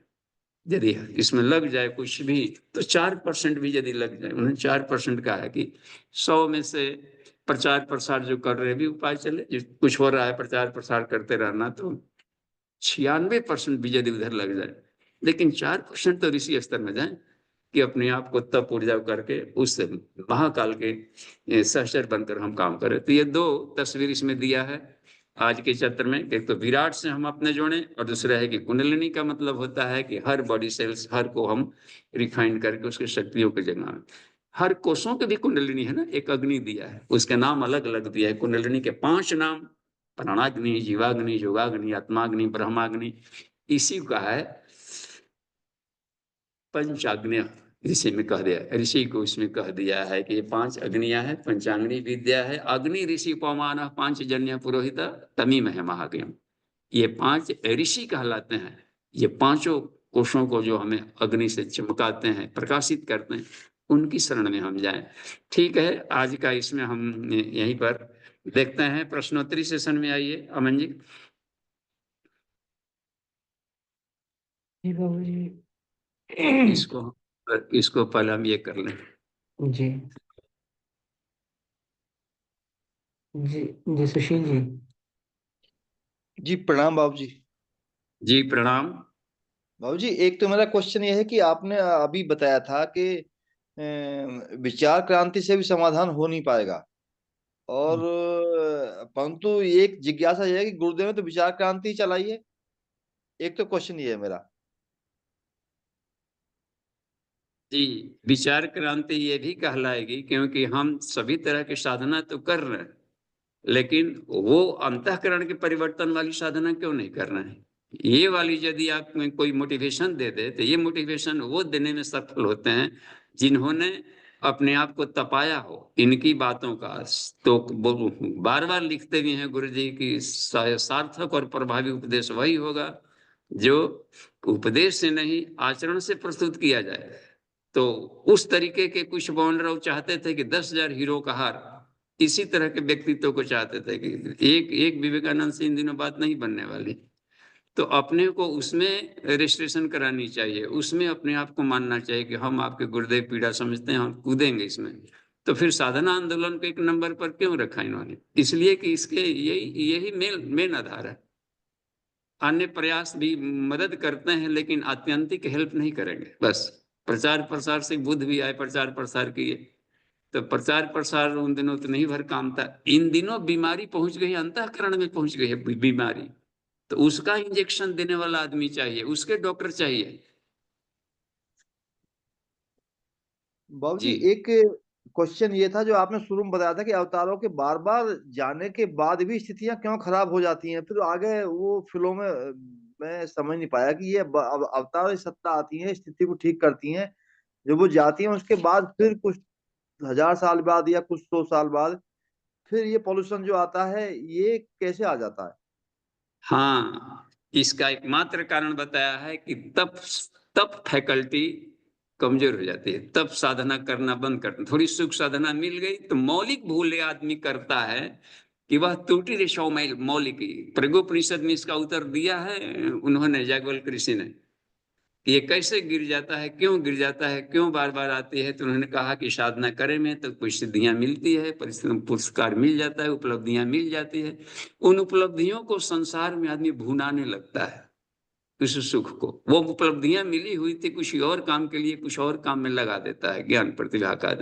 यदि इसमें लग जाए कुछ भी तो 4% भी यदि लग जाए, उन्होंने 4% कहा है कि 100 में से प्रचार प्रसार जो कर रहे भी उपाय चले, जो कुछ हो रहा है प्रचार प्रसार करते रहना, तो 96% भी यदि उधर लग जाए, लेकिन 4% तो ऋषि स्तर में जाए कि अपने आप को तप ऊर्जा करके उस महाकाल के सहचर बनकर हम काम करें। तो ये दो तस्वीर इसमें दिया है आज के चैप्टर में। एक तो विराट से हम अपने जोड़े और दूसरा है कि कुंडलिनी का मतलब होता है कि हर बॉडी सेल्स, हर को हम रिफाइन करके उसकी शक्तियों को जगाएं। हर कोषों की भी कुंडलिनी है ना, एक अग्नि दिया है, उसके नाम अलग अलग दिया है। कुंडलिनी के 5 नाम, प्राणाग्नि, जीवाग्नि, योगाग्नि, आत्माग्नि, ब्रह्माग्नि, इसी का है पंचाग्नि। ऋषि में कह दिया, ऋषि को इसमें कह दिया है कि ये 5 अग्नियां है, पंचाग्नि विद्या है। अग्नि ऋषि पवमान 5 जन्य पुरोहित तमीम है महाज्ञ। ये 5 ऋषि कहलाते हैं। ये पांचों कोषों को जो हमें अग्नि से चमकाते हैं, प्रकाशित करते हैं, उनकी शरण में हम जाएं। ठीक है, आज का इसमें हम यहीं पर देखते हैं। प्रश्नोत्तरी सेशन में आइए अमन जी। जी बाबू जी। इसको इसको पहले हम ये कर लें। जी जी जी सुशील जी। जी प्रणाम बाबू जी। जी प्रणाम। बाबू जी, एक तो मेरा क्वेश्चन ये है कि आपने अभी बताया था कि विचार क्रांति से भी समाधान हो नहीं पाएगा, और परंतु एक जिज्ञासा ये है कि गुरुदेव ने तो विचार क्रांति चलाई है। एक तो क्वेश्चन ये है मेरा। जी, विचार क्रांति ये भी कहलाएगी, क्योंकि हम सभी तरह की साधना तो कर रहे हैं, लेकिन वो अंतःकरण के परिवर्तन वाली साधना क्यों नहीं कर रहे हैं? ये वाली यदि आप में कोई मोटिवेशन दे दे, तो ये मोटिवेशन वो देने में सफल होते हैं जिन्होंने अपने आप को तपाया हो इनकी बातों का। तो बार बार लिखते भी हैं गुरु जी की, सार्थक और प्रभावी उपदेश वही होगा जो उपदेश से नहीं आचरण से प्रस्तुत किया जाए। तो उस तरीके के कुछ बाउंड्रो चाहते थे कि 10,000 हीरो का हार, इसी तरह के व्यक्तित्व को चाहते थे कि एक एक विवेकानंद से इन दिनों बात नहीं बनने वाली। तो अपने को उसमें रजिस्ट्रेशन करानी चाहिए, उसमें अपने आप को मानना चाहिए कि हम आपके गुरुदेव पीड़ा समझते हैं, हम कूदेंगे इसमें। तो फिर साधना आंदोलन को एक नंबर पर क्यों रखा इन्होंने? इसलिए कि इसके यही यही मेन आधार है। अन्य प्रयास भी मदद करते हैं, लेकिन आत्यंतिक हेल्प नहीं करेंगे। बस प्रचार प्रसार से बुद्ध भी आए, प्रचार प्रसार किए, तो प्रचार प्रसार उन दिनों तो नहीं भर काम था। इन दिनों बीमारी पहुंच गई, अंतःकरण में पहुंच गई है बीमारी, तो उसका इंजेक्शन देने वाला आदमी चाहिए, उसके डॉक्टर चाहिए। बाबू जी, जी एक क्वेश्चन ये था जो आपने शुरू में बताया था कि अवतारों के बार बार जाने के बाद भी स्थितियां क्यों खराब हो जाती हैं। फिर आगे वो फिल्मों में मैं समझ नहीं पाया कि ये अवतार सत्ता आती है, स्थिति को ठीक करती हैं, जब वो जाती हैं उसके बाद फिर कुछ 1000 साल बाद या कुछ 100 साल बाद फिर ये पॉल्यूशन जो आता है ये कैसे आ जाता है? हाँ, इसका एकमात्र कारण बताया है कि तब तब फैकल्टी कमजोर हो जाती है, तब साधना करना बंद करते। थोड़ी सुख साधना मिल गई तो मौलिक भूल ये आदमी करता है कि वह त्रुटि रेशा मौलिक। प्रगोपनिषद में इसका उत्तर दिया है उन्होंने, जाग्वल्क्य ऋषि ने, कि ये कैसे गिर जाता है, क्यों गिर जाता है, क्यों बार बार आती है। तो उन्होंने कहा कि साधना करे में तो कुछ सिद्धियां मिलती है, परिश्रम पुरस्कार मिल जाता है, उपलब्धियां मिल जाती है। उन उपलब्धियों को संसार में आदमी भुनाने लगता है, उस सुख को। वो उपलब्धियां मिली हुई थी कुछ और काम के लिए, कुछ और काम में लगा देता है ज्ञान प्रतिभा का,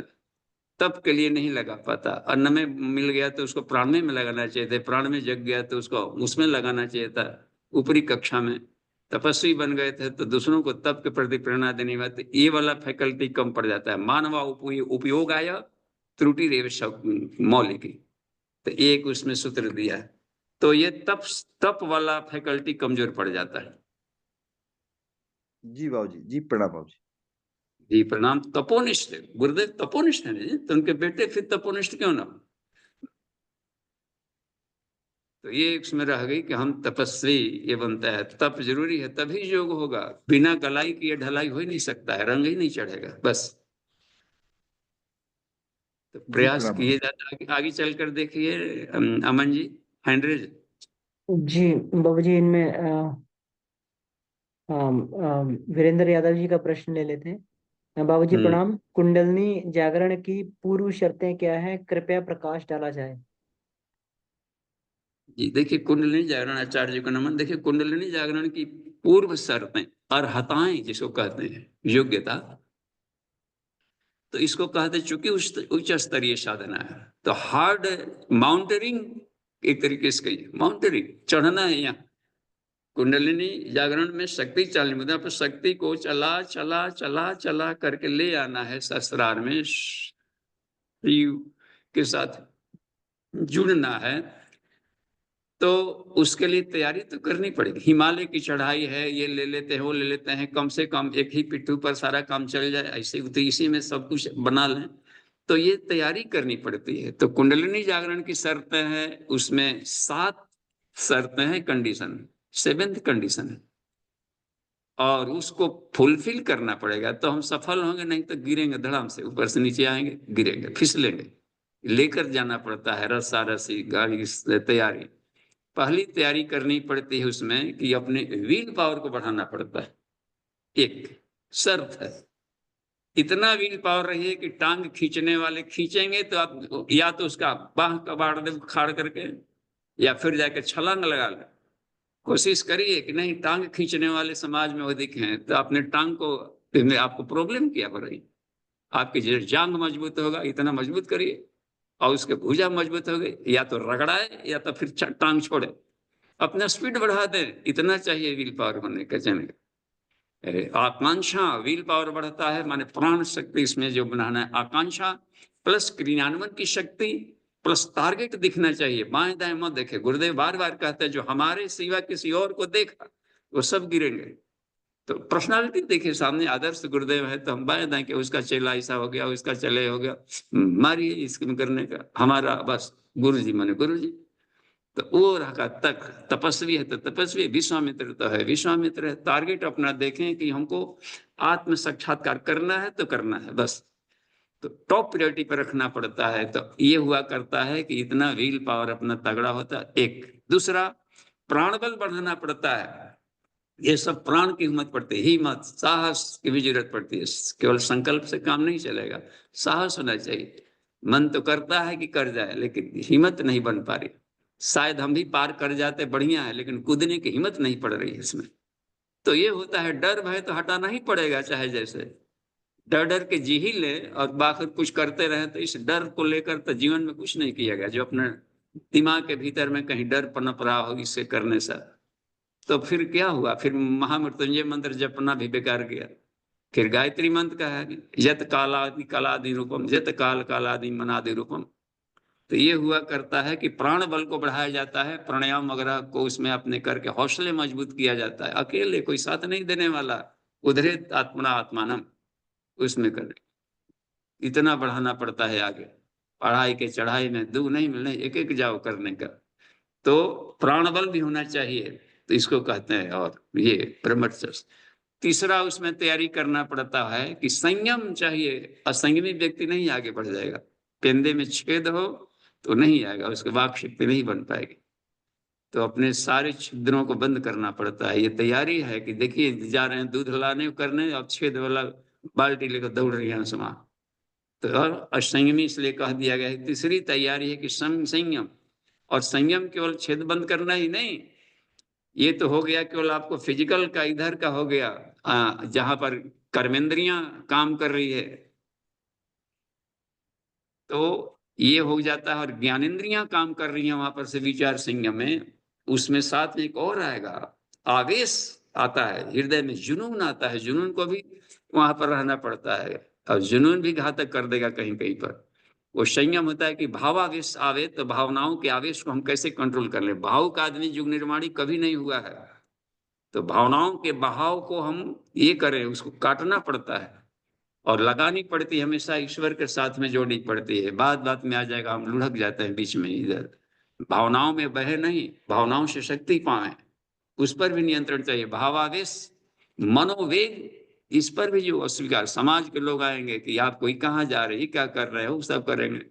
तब के लिए नहीं लगा पाता। अन्न में मिल गया तो उसको प्राण में लगाना चाहिए था, प्राण में जग गया तो उसको उसमें लगाना चाहिए था। ऊपरी कक्षा में तपस्वी बन गए थे तो दूसरों को तप के प्रति प्रेरणा देने में, तो ये वाला फैकल्टी कम पड़ जाता है। मानवा उपयोग आया त्रुटि रेव मौलिकी, तो एक उसमें सूत्र दिया है। तो ये तप तप वाला फैकल्टी कमजोर पड़ जाता है। जी बाबू जी, जी प्रणाम बाबू जी। जी प्रणाम। तपोनिष्ठ गुरुदेव तपोनिष्ठ है, तो उनके बेटे फिर तपोनिष्ठ क्यों ना? तो ये उसमें रह गई कि हम तपस्वी, ये बनता है, तप जरूरी है तभी योग होगा। बिना गलाई की ये ढलाई हो ही नहीं सकता है, रंग ही नहीं चढ़ेगा। बस तो जी प्रयास प्रणाम बाबू किए जाता है। आगे चल कर देखिए अमन जी, हैंड्रेज। जी बाबू जी, इनमें वीरेंद्र यादव जी का प्रश्न ले लेते हैं। बाबू जी हम्म प्रणाम। कुंडलनी जागरण की पूर्व शर्तें क्या हैं, कृपया प्रकाश डाला जाए। जी देखिए, कुंडलिनी जागरण आचार्य जी को नमन। देखिए, कुंडलिनी जागरण की पूर्व शर्तें, अर्हताएं जिसको कहते हैं, योग्यता, तो इसको कहते, चूंकि उच्च स्तरीय साधना है तो हार्ड माउंटेनिंग, एक तरीके से कहिए माउंटेनिंग, चढ़ना है। यहाँ कुंडलिनी जागरण में शक्ति चालनी मुद्रा पर शक्ति को चला चला चला चला करके ले आना है, सहस्त्रार में शिव के साथ जुड़ना है। तो उसके लिए तैयारी तो करनी पड़ेगी। हिमालय की चढ़ाई है, ये ले लेते हैं वो ले लेते हैं, कम से कम एक ही पिट्ठू पर सारा काम चल जाए ऐसे, तो इसी में सब कुछ बना लें, तो ये तैयारी करनी पड़ती है। तो कुंडलिनी जागरण की शर्तें हैं, उसमें 7 शर्तें हैं, कंडीशन, 7th कंडीशन है। और उसको फुलफिल करना पड़ेगा, तो हम सफल होंगे, नहीं तो गिरेंगे धड़ाम से, ऊपर से नीचे आएंगे, गिरेंगे, फिसलेंगे। लेकर जाना पड़ता है रस्सा रस्सी गाड़ी से तैयारी। पहली तैयारी करनी पड़ती है उसमें कि अपने विल पावर को बढ़ाना पड़ता है। एक शर्त है, इतना विल पावर रहिए कि टांग खींचने वाले खींचेंगे तो आप या तो उसका बाह कबाड़ दे खाड़ करके, या फिर जाके छलांग लगा ले। कोशिश करिए कि नहीं, टांग खींचने वाले समाज में अधिक हैं, तो अपने टांग को, आपको प्रॉब्लम क्या हो रही, आपकी जांग मजबूत होगा, इतना मजबूत करिए, और उसके भुजा मजबूत हो गई, या तो रगड़ाए या तो फिर टांग छोड़े, अपना स्पीड बढ़ा दें, इतना चाहिए विल पावर होने का जाने का। आकांक्षा, विल पावर बढ़ता है माने प्राण शक्ति इसमें जो बनाना है, आकांक्षा प्लस क्रियान्वयन की शक्ति प्लस टारगेट दिखना चाहिए, बाएं दाएं मत देखे। गुरुदेव बार बार कहते हैं जो हमारे सिवा किसी और को देखा वो सब गिरेंगे। तो पर्सनालिटी देखिए सामने, आदर्श गुरुदेव है तो हम बाएं दाएं के उसका चेला ऐसा हो गया, उसका चले हो गया, मारिए इसको करने का, हमारा बस गुरु जी माने गुरु जी। तो वो रखा तक तपस्वी है तो तपस्वी, विश्वामित्र तो है विश्वामित्र है। टारगेट अपना देखें कि हमको आत्म साक्षात्कार करना है तो करना है बस, तो टॉप प्रायोरिटी पर रखना पड़ता है। तो ये हुआ करता है कि इतना व्हील पावर अपना तगड़ा होता है। एक दूसरा, प्राण बल बढ़ाना पड़ता है। ये सब प्राण की हिम्मत पड़ती है, हिम्मत साहस की भी जरूरत पड़ती है। केवल संकल्प से काम नहीं चलेगा, साहस होना चाहिए। मन तो करता है कि कर जाए, लेकिन हिम्मत नहीं बन पा रही। शायद हम भी पार कर जाते बढ़िया है, लेकिन कूदने की हिम्मत नहीं पड़ रही है इसमें। तो ये होता है, डर भय तो हटाना ही पड़ेगा, चाहे जैसे डर डर के जी ही ले और बाकी कुछ करते रहे, तो इस डर को लेकर तो जीवन में कुछ नहीं किया गया। जो अपने दिमाग के भीतर में कहीं डर पनप रहा हो इससे करने से, तो फिर क्या हुआ, फिर महामृत्युंजय मंत्र जपना भी बेकार गया। फिर गायत्री मंत्र का है, यत कालादि कलादि रूपम, यत काल कालादि मनादि रूपम। तो ये हुआ करता है कि प्राण बल को बढ़ाया जाता है, प्राणायाम वगैरह को उसमें अपने करके हौसले मजबूत किया जाता है। अकेले कोई साथ नहीं देने वाला, उधरे आत्मना आत्मानम, उसमें कर इतना बढ़ाना पड़ता है आगे। पढ़ाई के चढ़ाई में दू नहीं मिलने, एक एक जाओ करने का। तो प्राण बल भी होना चाहिए, तो इसको कहते हैं। और ये ब्रह्मचर्य। तीसरा उसमें तैयारी करना पड़ता है कि संयम चाहिए। असंयमी व्यक्ति नहीं आगे बढ़ जाएगा। पेंदे में छेद हो तो नहीं आएगा, उसके वाक शक्ति नहीं बन पाएगी। तो अपने सारे छिद्रों को बंद करना पड़ता है। ये तैयारी है कि देखिए जा रहे हैं दूध लाने करने, अब छेद वाला बाल्टी लेकर दौड़ रही है समा। तो असंयमी इसलिए कह दिया गया है। तीसरी तैयारी है कि संयम, और संयम केवल छेद बंद करना ही नहीं, ये तो हो गया केवल आपको फिजिकल का, इधर का हो गया जहां पर कर्मेंद्रियां काम कर रही है, तो ये हो जाता है। और ज्ञानेंद्रियां काम कर रही हैं वहां पर से विचार संयम में। उसमें साथ में एक और आएगा, आवेश आता है, हृदय में जुनून आता है, जुनून को भी वहां पर रहना पड़ता है। और जुनून भी घातक कर देगा कहीं कहीं पर। वो संयम होता है कि भावावेश आवे, तो भावनाओं के आवेश को हम कैसे कंट्रोल कर ले। भाव का आदमी युग निर्माणी कभी नहीं हुआ है, तो भावनाओं के बहाव को हम ये करें, उसको काटना पड़ता है और लगानी पड़ती है, हमेशा ईश्वर के साथ में जोड़नी पड़ती है। बात बात में आ जाएगा, हम लुढ़क जाते हैं बीच में, इधर भावनाओं में बहे नहीं, भावनाओं से शक्ति पाए, उस पर भी नियंत्रण चाहिए। भावावेश, मनोवेग, इस पर भी जो अस्वीकार, समाज के लोग आएंगे कि आप कोई कहाँ जा रहे हैं, क्या कर रहे हो, सब करेंगे।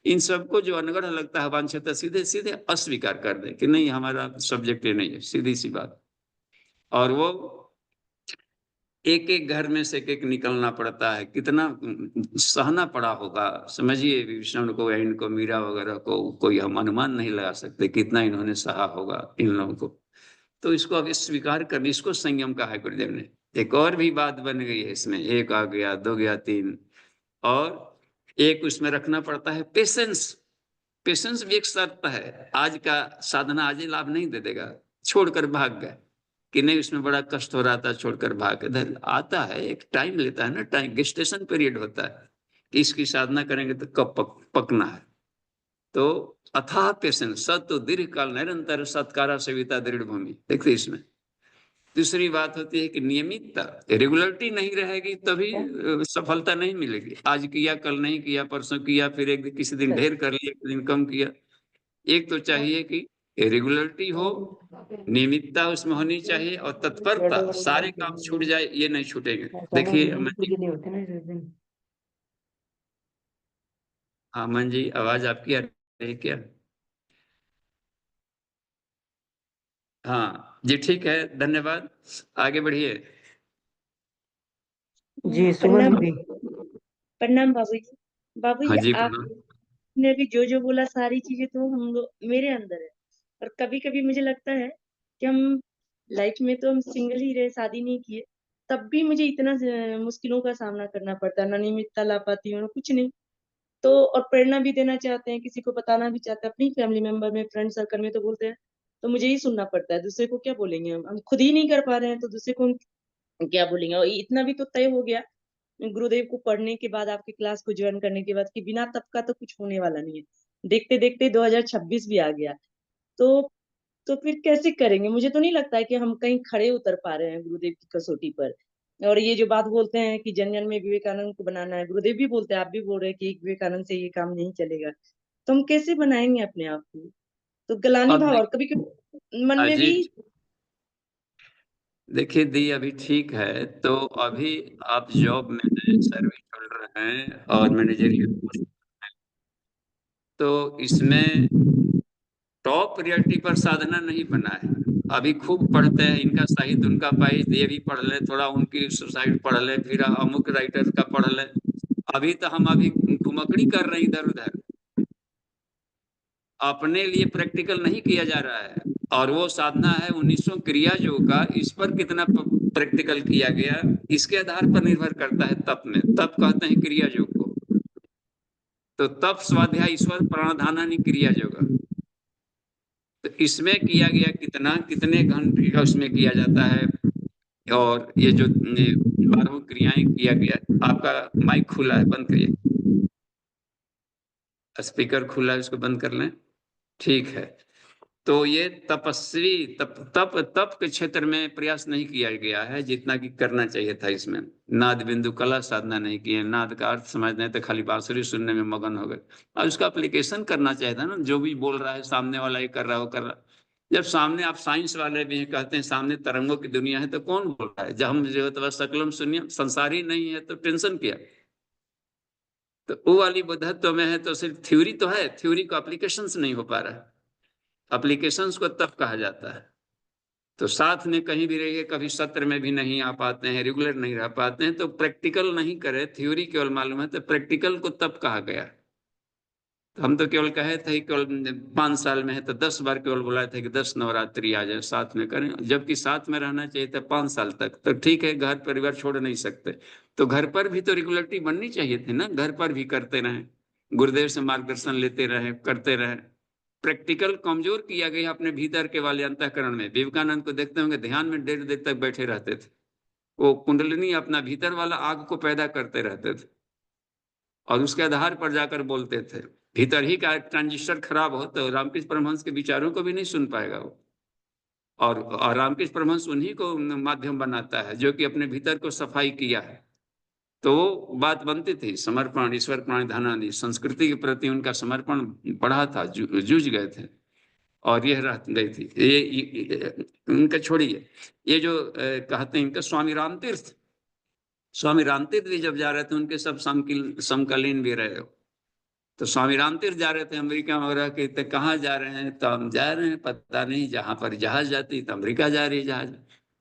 इन सबको जो अनगढ़ लगता है वांछित, सीधे सीधे अस्वीकार कर दे कि नहीं हमारा सब्जेक्ट ये नहीं है, सीधी सी बात। और वो एक एक घर में से एक एक निकलना पड़ता है, कितना सहना पड़ा होगा समझिए। विष्णु को या इनको, मीरा वगैरह को, कोई हम अनुमान नहीं लगा सकते कितना इन्होंने सहा होगा इन लोगों को। तो इसको अब स्वीकार करने, इसको संयम कहा है गुरुदेव ने। एक और भी बात बन गई है इसमें, एक आ गया, दो गया, तीन, और एक उसमें रखना पड़ता है पेशेंस। पेशेंस भी एक शर्त है। आज का साधना आज ही लाभ नहीं दे देगा, छोड़कर भाग गए कि नहीं, उसमें बड़ा कष्ट हो रहा था छोड़कर भाग, इधर आता है, एक टाइम लेता है ना, टाइम गेस्टेशन पीरियड होता है कि इसकी साधना करेंगे तो कब पकना है। तो अथाह पेशेंस, सत्य दीर्घ काल निरंतर सत्कारा सेविता दृढ़ भूमि। देखते इसमें दूसरी बात होती है कि नियमितता, रेगुलरिटी नहीं रहेगी तभी सफलता नहीं मिलेगी। आज किया, कल नहीं किया, परसों किया, फिर एक दिन किसी दिन ढेर कर लिया, एक दिन कम किया। एक तो चाहिए कि रेगुलरिटी हो, नियमितता उसमें होनी चाहिए और तत्परता, सारे काम छूट जाए ये नहीं छूटेंगे। देखिए अमन जी, नहीं होते ना इस दिन। अमन जी आवाज आपकी आ रही है क्या? हाँ जी, ठीक है, धन्यवाद, आगे बढ़िए। जी सुमन प्रणाम। दीदी। प्रणाम बाबू जी। बाबू हाँ जी, जी, प्रणाम। आपने अभी जो जो बोला सारी चीजें तो हम लोग मेरे अंदर है। और कभी कभी मुझे लगता है कि हम लाइफ में तो हम सिंगल ही रहे, शादी नहीं किए, तब भी मुझे इतना मुश्किलों का सामना करना पड़ता है, ना नियमितता ला पाती हूँ ना कुछ नहीं। तो और प्रेरणा भी देना चाहते हैं, किसी को बताना भी चाहते हैं, अपनी फैमिली मेंबर में, फ्रेंड सर्कल में तो बोलते हैं, तो मुझे ही सुनना पड़ता है। दूसरे को क्या बोलेंगे, हम खुद ही नहीं कर पा रहे हैं तो दूसरे को हम क्या बोलेंगे। और इतना भी तो तय हो गया गुरुदेव को पढ़ने के बाद, आपकी क्लास को ज्वाइन करने के बाद, कि बिना तप का तो कुछ होने वाला नहीं है। देखते देखते 2026 भी आ गया। तो तो फिर कैसे करेंगे? मुझे तो नहीं लगता है कि हम कहीं खड़े उतर पा रहे हैं गुरुदेव की कसौटी पर। और ये जो बात बोलते हैं कि जन जन में विवेकानंद को बनाना है, गुरुदेव भी बोलते हैं, आप भी बोल रहे हैं कि एक विवेकानंद से ये काम नहीं चलेगा। तो हम कैसे बनाएंगे अपने आप को? तो गलानी अब भाव, और कभी कभी मन में भी। अजीत, देखिए दी अभी ठीक है, तो अभी आप जॉब में हैं, सर्विस चल रहे हैं और मैनेजरियल पोस्ट, तो इसमें टॉप प्रियोरिटी पर साधना नहीं बना है। अभी खूब पढ़ते हैं, इनका साहित्य उनका पाहित, ये भी पढ़ ले, थोड़ा उनकी साइड पढ़ ले, फिर अमुक राइटर का पढ़ ले। अभी तो हम अभी घुमकड़ी कर रहे हैं इधर उधर, अपने लिए प्रैक्टिकल नहीं किया जा रहा है। और वो साधना है 1900 क्रिया योग का, इस पर कितना प्रैक्टिकल किया गया, इसके आधार पर निर्भर करता है तप में। तप कहते हैं क्रिया योग को, तो तप स्वाध्याय ईश्वर प्राणाधान क्रिया योग, तो इसमें किया गया कितना, कितने घंटे का उसमें किया जाता है। और ये जो 12 क्रियाएं किया गया। आपका माइक खुला है, बंद करिए, स्पीकर खुला है, उसको बंद कर लें। ठीक है, तो ये तपस्वी तप तप तप के क्षेत्र में प्रयास नहीं किया गया है जितना कि करना चाहिए था। इसमें नाद बिंदु कला साधना नहीं की है, नाद का अर्थ समझने तो खाली बांसुरी सुनने में मगन हो गए, और उसका एप्लीकेशन करना चाहिए था ना। जो भी बोल रहा है सामने वाला, ये कर रहा है वो कर रहा है। जब सामने आप साइंस वाले भी हैं, कहते हैं सामने तरंगों की दुनिया है, तो कौन बोल रहा है? जब हम जो है तो बस सकलम शून्य संसार ही नहीं है, तो टेंशन क्या? तो वो वाली बुद्धत्व में है तो सिर्फ थ्योरी तो है, थ्योरी को एप्लीकेशन नहीं हो पा रहा है। एप्लीकेशंस को तब कहा जाता है। तो साथ में कहीं भी रहिए, कभी सत्र में भी नहीं आ पाते हैं, रेगुलर नहीं रह पाते हैं, तो प्रैक्टिकल नहीं करे, थ्योरी केवल मालूम है, तो प्रैक्टिकल को तब कहा गया। तो हम तो केवल कहे थे केवल 5 साल में है तो 10 बार केवल बुलाए थे कि 10 नवरात्रि आ जाए साथ में करें, जबकि साथ में रहना चाहिए था 5 साल तक। तो ठीक है, घर परिवार छोड़ नहीं सकते, तो घर पर भी तो रेगुलरिटी बननी चाहिए थी ना, घर पर भी करते रहे, गुरुदेव से मार्गदर्शन लेते रहे, करते रहे। प्रैक्टिकल कमजोर किया गया अपने भीतर के वाले अंतःकरण में। विवेकानंद को देखते होंगे, ध्यान में 1.5 देर तक बैठे रहते थे, वो कुंडलिनी अपना भीतर वाला आग को पैदा करते रहते थे, और उसके आधार पर जाकर बोलते थे। भीतर ही का ट्रांजिस्टर खराब हो तो रामकृष्ण परमहंस के विचारों को भी नहीं सुन पाएगा वो। और रामकृष्ण परमहंस उन्हीं को माध्यम बनाता है जो कि अपने भीतर को सफाई किया है। तो वो बात बनती थी, समर्पण ईश्वर प्राणिधानादि, संस्कृति के प्रति उनका समर्पण बढ़ा था, जूझ गए थे, और यह रह गई थी। उनका छोड़िए, ये जो कहते हैं इनका स्वामी रामतीर्थ, स्वामी रामतीर्थ भी जब जा रहे थे, उनके सब समकालीन भी रहे हो। तो स्वामी रामतीर्थ जा रहे थे अमेरिका में रह के, तो कहाँ जा रहे हैं? तो हम जा रहे हैं पता नहीं, जहां पर जहाज जाती तो अमेरिका जा रही है जहाज।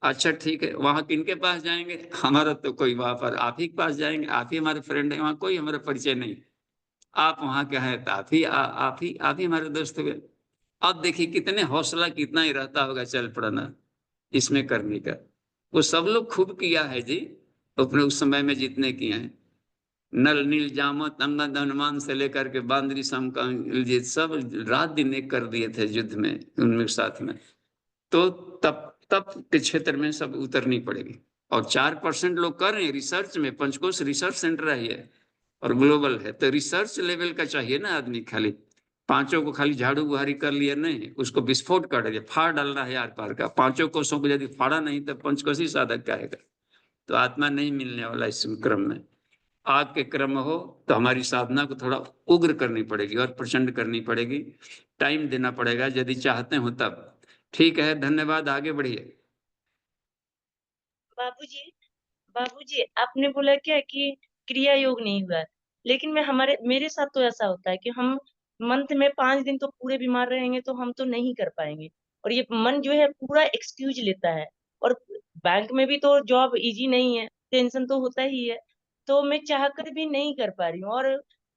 अच्छा ठीक है, वहां किनके पास जाएंगे? हमारा तो कोई, वहां पर आप ही के पास जाएंगे, आप ही हमारे फ्रेंड है, वहां कोई हमारा परिचय नहीं। आप वहां क्या है तो आप ही हमारे दोस्त हुए। अब देखिए कितने हौसला, कितना ही रहता होगा चल पड़ना इसमें करने का। वो सब लोग खूब किया है जी, अपने उस समय में जितने किए हैं, नल नील जामत अंगद हनुमान से लेकर के बांदरी ये सब रात दिन एक कर दिए थे युद्ध में उनमें साथ में। तो तप तप के क्षेत्र में सब उतरनी पड़ेगी। और 4% लोग कर रहे हैं रिसर्च में, पंचकोश रिसर्च सेंटर है और ग्लोबल है, तो रिसर्च लेवल का चाहिए ना आदमी। खाली पांचों को खाली झाड़ू बुहारी कर लिया नहीं, उसको विस्फोट कर दिया, फाड़ डालना है यार पार का। पांचों कोषों को यदि फाड़ा नहीं तो पंचकोशी साधक कहेगा, तो आत्मा नहीं मिलने वाला इस क्रम में। आग के क्रम हो तो हमारी साधना को थोड़ा उग्र करनी पड़ेगी और प्रचंड करनी पड़ेगी, टाइम देना पड़ेगा यदि चाहते हो तब। ठीक है, धन्यवाद, आगे बढ़िए। बाबूजी, बाबूजी, आपने बोला क्या कि क्रिया योग नहीं हुआ है, लेकिन मेरे साथ तो ऐसा होता है कि हम मंथ में 5 दिन तो पूरे बीमार रहेंगे तो हम तो नहीं कर पाएंगे, और ये मन जो है पूरा एक्सक्यूज लेता है। और बैंक में भी तो जॉब इजी नहीं है, टेंशन तो होता ही है, तो मैं चाहकर भी नहीं कर पा रही हूँ। और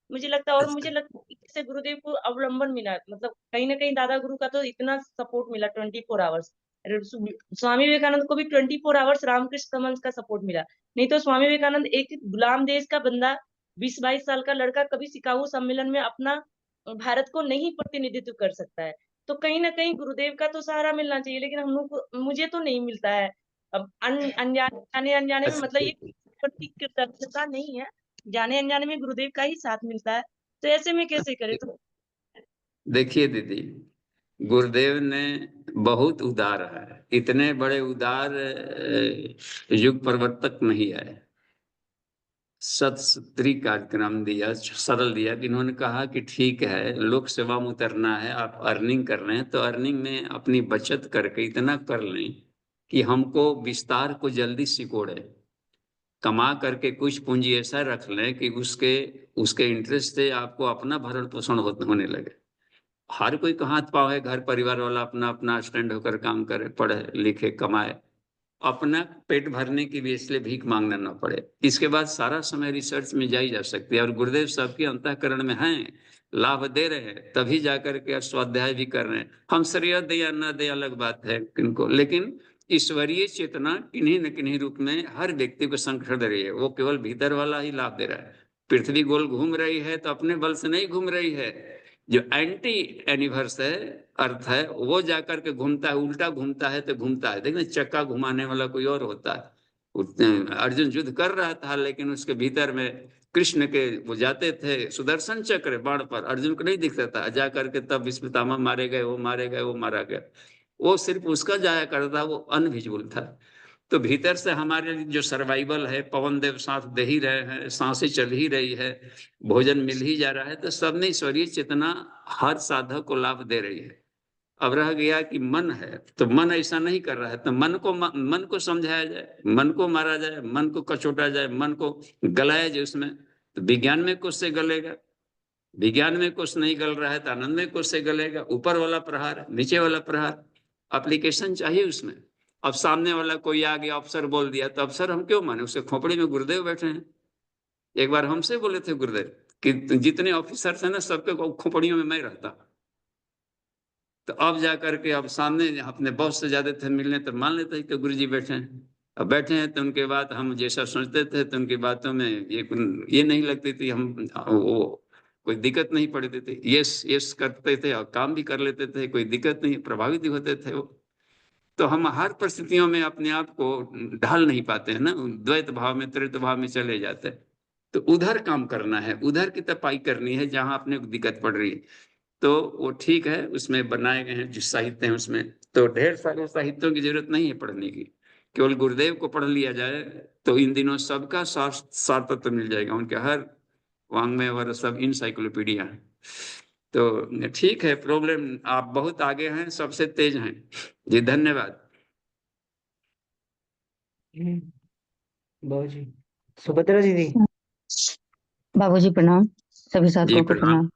मुझे लगता है कि जैसे गुरुदेव को अवलंबन मिला, मतलब कहीं ना कहीं दादा गुरु का तो इतना सपोर्ट मिला 24 आवर्स। स्वामी विवेकानंद को भी 24 आवर्स रामकृष्ण परमहंस का सपोर्ट मिला। नहीं तो स्वामी विवेकानंद एक गुलाम देश का बंदा, 20-22 साल का लड़का, कभी शिकागो सम्मेलन में अपना भारत को नहीं प्रतिनिधित्व कर सकता है। तो कहीं ना कहीं गुरुदेव का तो सहारा मिलना चाहिए, लेकिन हम लोग को, मुझे तो नहीं मिलता है। अब अनजाने अनजाने में, मतलब ये कृतज्ञता नहीं है, जाने अनजाने में गुरुदेव का ही साथ मिलता है। तो ऐसे में कैसे करें? तो देखिए दीदी, गुरुदेव ने बहुत उदार है, इतने बड़े उदार युग प्रवर्तक नहीं है। सत्सत्री कार्यक्रम दिया, सरल दिया कि इन्होंने कहा कि ठीक है, लोक सेवा में उतरना है, आप अर्निंग कर रहे हैं तो अर्निंग में अपनी बचत करके इतना कर लें कि हमको विस्तार को जल्दी सिकोड़े। कमा करके कुछ पूंजी ऐसा रख लें कि उसके उसके इंटरेस्ट से आपको अपना भरण पोषण होने लगे। हर कोई का हाथ पाव है, घर परिवार वाला अपना अपना स्टैंड होकर काम करे, पढ़े लिखे कमाए, अपना पेट भरने की भी इसलिए भीख मांगना ना पड़े। इसके बाद सारा समय रिसर्च में जाई जा सकती है, और गुरुदेव सबके अंतःकरण में हैं, लाभ दे रहे हैं, तभी जाकर के स्वाध्याय भी कर रहे हैं। हम श्रेय दे या न दे अलग बात है किनको, लेकिन ईश्वरीय चेतना किन्हीं न किन्हीं रूप में हर व्यक्ति को संकट दे रही है। वो केवल भीतर वाला ही लाभ दे रहा है। पृथ्वी गोल घूम रही है तो अपने बल से नहीं घूम रही है, जो एंटी एनिवर्स है, अर्थ है, वो जाकर के घूमता है, उल्टा घूमता है तो घूमता है। देखना, चक्का घुमाने वाला कोई और होता है। अर्जुन युद्ध कर रहा था, लेकिन उसके भीतर में कृष्ण के वो जाते थे सुदर्शन चक्र बाण पर, अर्जुन को नहीं दिखता था, जा करके तब भीष्म पितामह मारे गए, वो मारे गए, वो मारा गया। वो सिर्फ उसका जाया करता, वो अनविजिबल था। तो भीतर से हमारे जो सर्वाइवल है, पवन देव साथ दे ही रहे हैं, सांसें चल ही रही है, भोजन मिल ही जा रहा है, तो सब में ईश्वरीय चेतना हर साधक को लाभ दे रही है। अब रह गया कि मन है, तो मन ऐसा नहीं कर रहा है, तो मन को समझाया जाए, मन को मारा जाए, मन को कचोटा जाए, मन को गलाया जाए उसमें। तो विज्ञान में कुछ से गलेगा, विज्ञान में कुछ नहीं गल रहा है तो आनंद में कुछ से गलेगा। ऊपर वाला प्रहार, नीचे वाला प्रहार, एप्लीकेशन चाहिए उसमें। अब सामने वाला कोई आ गया, अफसर बोल दिया, तो अफसर हम क्यों माने, उसके खोपड़ी में गुरुदेव बैठे हैं। एक बार हमसे बोले थे गुरुदेव कि जितने ऑफिसर थे ना, सबके खोपड़ियों में मैं रहता। तो अब जा करके अब सामने अपने बॉस से जाते थे मिलने, तो मान लेते कि गुरु जी बैठे हैं। अब बैठे हैं तो उनके बात हम जैसा सोचते थे, तो उनकी बातों में ये नहीं लगती थी, हम वो कोई दिक्कत नहीं पड़ती थी, यस यस करते थे और काम भी कर लेते थे, कोई दिक्कत नहीं, प्रभावित भी होते थे वो। तो हम हर परिस्थितियों में अपने आप को ढाल नहीं पाते हैं ना, द्वैत भाव में, त्रित भाव में चले जाते हैं। तो उधर काम करना है, उधर की तपाई करनी है जहां अपने को दिक्कत पड़ रही है। तो वो ठीक है, उसमें बनाए गए हैं जिस साहित्य है उसमें, तो ढेर सारे साहित्यों की जरूरत नहीं है पढ़ने की, केवल गुरुदेव को पढ़ लिया जाए तो इन दिनों सबका सार्थत्व मिल जाएगा। उनके हर वांग्मय वर सब इनसाइक्लोपीडिया है। तो ठीक है, प्रॉब्लम, आप बहुत आगे हैं, सबसे तेज हैं जी, धन्यवाद। बाबूजी, सुभद्रा दीदी। बाबूजी प्रणाम, सभी जी साधकों को प्रणाम। प्रणाम।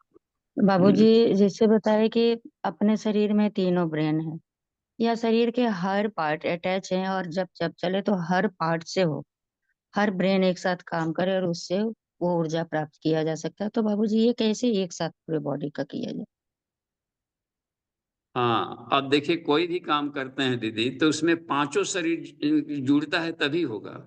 बाबूजी जैसे बताए कि अपने शरीर में तीनों ब्रेन है, या शरीर के हर पार्ट अटैच है, और जब जब चले तो हर पार्ट से हो, हर ब्रेन एक साथ काम करे और उससे वो ऊर्जा प्राप्त किया जा सकता है। तो बाबूजी ये कैसे एक साथ पूरे बॉडी का किया जाए? हाँ, अब देखिए, कोई भी काम करते हैं दीदी तो उसमें पांचों शरीर जुड़ता है तभी होगा।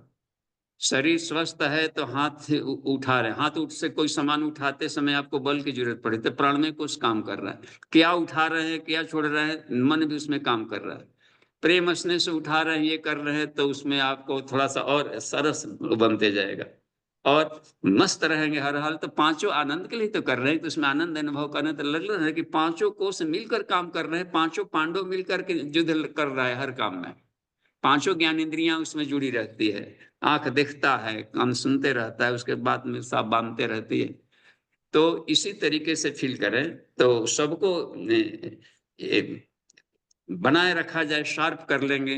शरीर स्वस्थ है तो हाथ से उठा रहे, हाथ उठ से कोई सामान उठाते समय आपको बल की जरूरत पड़ी, तो प्राण में कुछ काम कर रहा है, क्या उठा रहे हैं, क्या छोड़ रहे हैं, मन भी उसमें काम कर रहा है। प्रेम स्नेह से उठा रहे हैं, ये कर रहे हैं, तो उसमें आपको थोड़ा सा और सरस बनते जाएगा, और मस्त रहेंगे हर हाल। तो पांचों आनंद के लिए तो कर रहे हैं, तो उसमें आनंद अनुभव करने, तो लग रहा है कि पांचों कोष मिलकर काम कर रहे हैं, पांचों पांडव मिलकर के युद्ध कर रहा है हर काम में, पांचों ज्ञानेंद्रियां उसमें जुड़ी रहती है। आंख देखता है, कान सुनते रहता है, उसके बाद में सांप बांधते रहती है। तो इसी तरीके से फील करें तो सबको बनाए रखा जाए, शार्प कर लेंगे।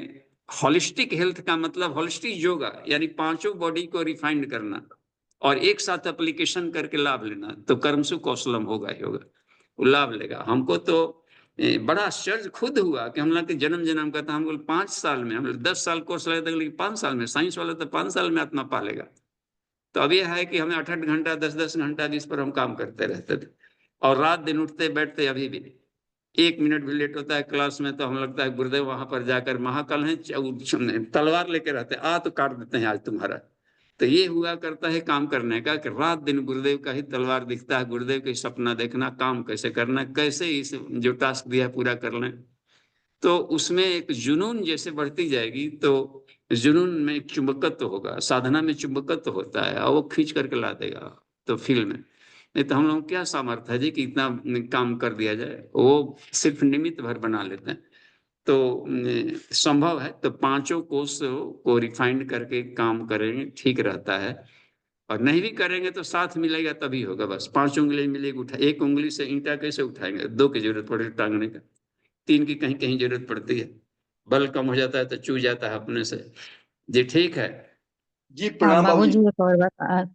होलिस्टिक हेल्थ का मतलब होलिस्टिक योगा यानी पांचों बॉडी को रिफाइंड करना और एक साथ एप्लीकेशन करके लाभ लेना, तो कर्मसु कौशलम होगा ही होगा, वो लाभ लेगा। हमको तो बड़ा आश्चर्य खुद हुआ कि हम लोग के जन्म जन्म का था, हम लोग 5 साल में, हम लोग 10 साल कोर्स लगे थे, लेकिन 5 साल में, साइंस वाला तो 5 साल में आत्मा पा लेगा। तो अब यह है कि हमें 8-8 घंटा 10-10 घंटा जिस पर हम काम करते रहते थे, और रात दिन उठते बैठते, अभी भी 1 मिनट भी लेट होता है क्लास में तो हम लगता है गुरुदेव वहां पर जाकर महाकाल हैं, तलवार लेके रहते हैं, तो काट देते हैं आज तुम्हारा। तो ये हुआ करता है काम करने का कि रात दिन गुरुदेव का ही तलवार दिखता है, गुरुदेव का सपना देखना, काम कैसे करना, कैसे इस जो टास्क दिया पूरा कर लें। तो उसमें एक जुनून जैसे बढ़ती जाएगी, तो जुनून में एक चुंबकत्व होगा, साधना में चुंबकत्व होता है और वो खींच करके ला देगा तो फील्ड में। नहीं तो हम लोग क्या सामर्थ्य है जी कि इतना काम कर दिया जाए, वो सिर्फ निमित्त भर बना लेते हैं। तो संभव है तो पांचों कोष को रिफाइंड करके काम करेंगे, ठीक रहता है। और नहीं भी करेंगे तो साथ मिलेगा तभी होगा। बस 5 उंगली मिलेगी, उठा, 1 उंगली से ईंटा कैसे उठाएंगे, 2 की जरूरत पड़ेगी टांगने का, 3 की कहीं कहीं जरूरत पड़ती है, बल कम हो जाता है तो चूक जाता है अपने से। जी ठीक है जी प्रणाम बाबूजी, बाबूजी। एक और बात,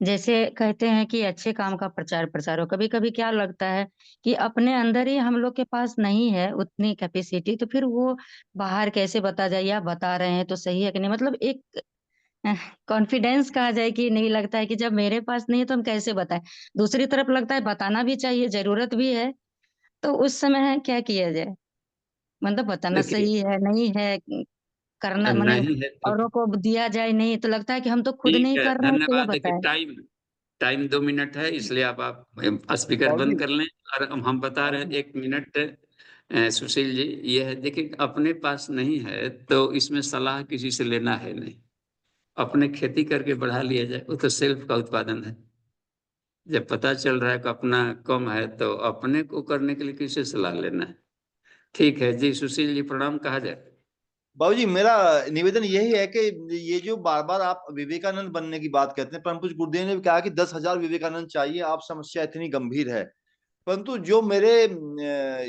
जैसे कहते हैं कि अच्छे काम का प्रचार प्रसार हो, कभी कभी क्या लगता है कि अपने अंदर ही हम लोग के पास नहीं है उतनी कैपेसिटी, तो फिर वो बाहर कैसे बता जाए, या बता रहे हैं तो सही है कि नहीं, मतलब एक कॉन्फिडेंस कहा जाए कि नहीं, लगता है कि जब मेरे पास नहीं है तो हम कैसे बताएं। दूसरी तरफ लगता है बताना भी चाहिए, जरूरत भी है। तो उस समय क्या किया जाए, मतलब बताना देखिए, सही है नहीं है, करना माने नहीं है तो औरों को दिया जाए, नहीं तो लगता है कि हम तो खुद ठीक नहीं है, कर रहे हैं, तो यह धन्यवाद। देखिए बताएं। टाइम टाइम 2 मिनट है, इसलिए आप स्पीकर बाबूजी बंद कर लें। और हम बता रहे हैं बाबूजी 1 मिनट। सुशील जी, ये है, देखिए अपने पास नहीं है तो इसमें सलाह किसी से लेना है नहीं, अपने खेती करके बढ़ा लिया जाए, वो तो सेल्फ का उत्पादन है। जब पता चल रहा है कि अपना कम है तो अपने को करने के लिए किसे सलाह लेना है। ठीक है जी, सुशील जी प्रणाम कहा जाए। बाबूजी, मेरा निवेदन यही है कि ये जो बार बार आप विवेकानंद बनने की बात कहते हैं, परम पूज्य गुरुदेव ने भी कहा कि 10,000 विवेकानंद चाहिए, आप समस्या इतनी गंभीर है। परंतु जो मेरे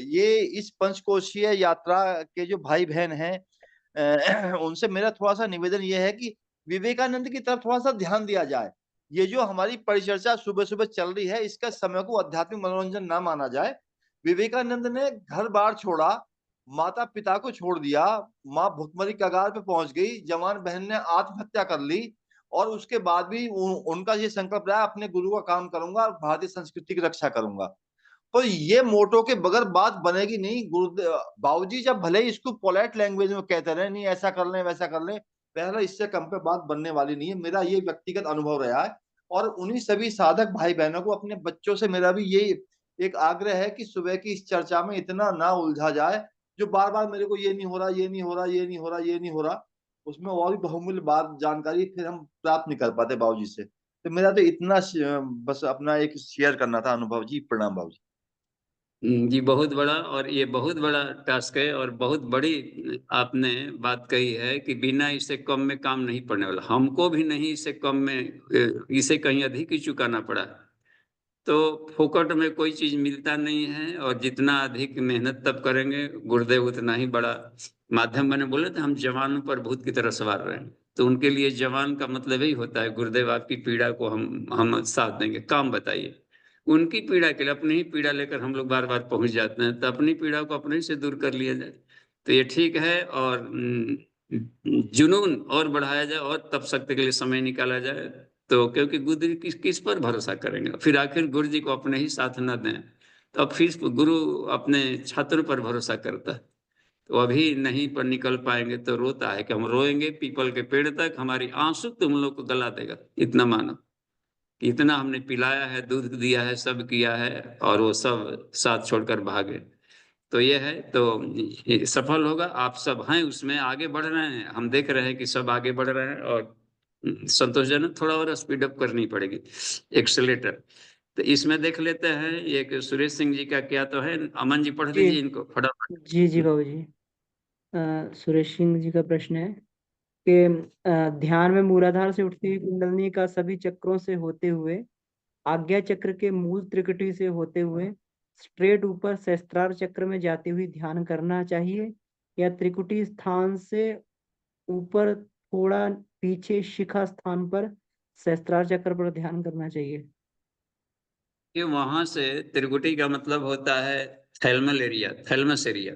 ये इस पंचकोशीय यात्रा के जो भाई बहन हैं, उनसे मेरा थोड़ा सा निवेदन ये है कि विवेकानंद की तरफ थोड़ा सा ध्यान दिया जाए। ये जो हमारी परिचर्चा सुबह सुबह चल रही है, इसका समय को आध्यात्मिक मनोरंजन ना माना जाए। विवेकानंद ने घर बार छोड़ा, माता पिता को छोड़ दिया, माँ भुखमरी कगार पे पहुंच गई, जवान बहन ने आत्महत्या कर ली, और उसके बाद भी उनका ये संकल्प रहा, अपने गुरु का काम करूंगा और भारतीय संस्कृति की रक्षा करूंगा। तो ये मोटो के बगैर बात बनेगी नहीं। गुरुदेव बाबूजी जब भले ही इसको पोलाइट लैंग्वेज में कहते रहे, नहीं ऐसा कर लें वैसा कर लें, पहला इससे कम पे बात बनने वाली नहीं है। मेरा ये व्यक्तिगत अनुभव रहा है। और उन्हीं सभी साधक भाई बहनों को, अपने बच्चों से मेरा भी ये एक आग्रह है कि सुबह की इस चर्चा में इतना ना उलझा जाए, जो बार बार मेरे को ये नहीं हो रहा, ये नहीं हो रहा, ये नहीं हो रहा, ये नहीं हो रहा, उसमें और भी बहुमूल्य बात जानकारी फिर हम प्राप्त नहीं कर पाते बाबूजी से। तो मेरा तो इतना बस अपना एक शेयर करना था अनुभव जी। प्रणाम बाबूजी। जी बहुत बड़ा, और ये बहुत बड़ा टास्क है और बहुत बड़ी आपने बात कही है कि बिना इससे कम में काम नहीं पड़ने वाला। हमको भी नहीं इससे कम में, इसे कहीं अधिक ही चुकाना पड़ा। तो फोकट में कोई चीज मिलता नहीं है, और जितना अधिक मेहनत तब करेंगे, गुरुदेव उतना ही बड़ा माध्यम। मैंने बोले थे हम जवानों पर भूत की तरह सवार रहे हैं, तो उनके लिए जवान का मतलब यही होता है, गुरुदेव आपकी पीड़ा को हम साथ देंगे, काम बताइए। उनकी पीड़ा के लिए अपनी ही पीड़ा लेकर हम लोग बार बार पहुंच जाते हैं, तो अपनी पीड़ा को अपने ही से दूर कर लिया जाए तो ये ठीक है। और जुनून और बढ़ाया जाए और तप शक्ति के लिए समय निकाला जाए। तो क्योंकि गुरु जी किस पर भरोसा करेंगे, फिर आखिर गुरु जी को अपने ही साथ न दें तो अब फिर गुरु अपने छात्र पर भरोसा करता है। तो अभी नहीं पर निकल पाएंगे तो रोता है कि हम रोएंगे पीपल के पेड़ तक, हमारी आंसू तुम लोग को गला देगा, इतना मानो। इतना हमने पिलाया है, दूध दिया है, सब किया है, और वो सब साथ छोड़कर भागे। तो ये है, तो ये सफल होगा। आप सब हैं उसमें, आगे बढ़ रहे हैं, हम देख रहे हैं कि सब आगे बढ़ रहे हैं। और संतोषजनक, थोड़ा और स्पीड अप करनी पड़ेगी, एक्सेलेटर। तो इसमें देख लेते हैं ये कि सुरेश सिंह जी का क्या तो है। अमन जी पढ़ जी दीजिए इनको फटाफट। जी जी बाबूजी। सुरेश सिंह जी का प्रश्न है कि ध्यान में मूलाधार से उठती हुई कुंडलनी का सभी चक्रों से होते हुए, आज्ञा चक्र के मूल त्रिकुटी से होते हुए स्ट्रेट ऊपर सहस्त्रार चक्र में जाती हुई ध्यान करना चाहिए, या त्रिकुटी स्थान से ऊपर थोड़ा पीछे शिखा स्थान पर सहस्त्रार चक्र पर ध्यान करना चाहिए? कि वहां से त्रिकुटी का मतलब होता है थैलमल एरिया, थैलमस एरिया,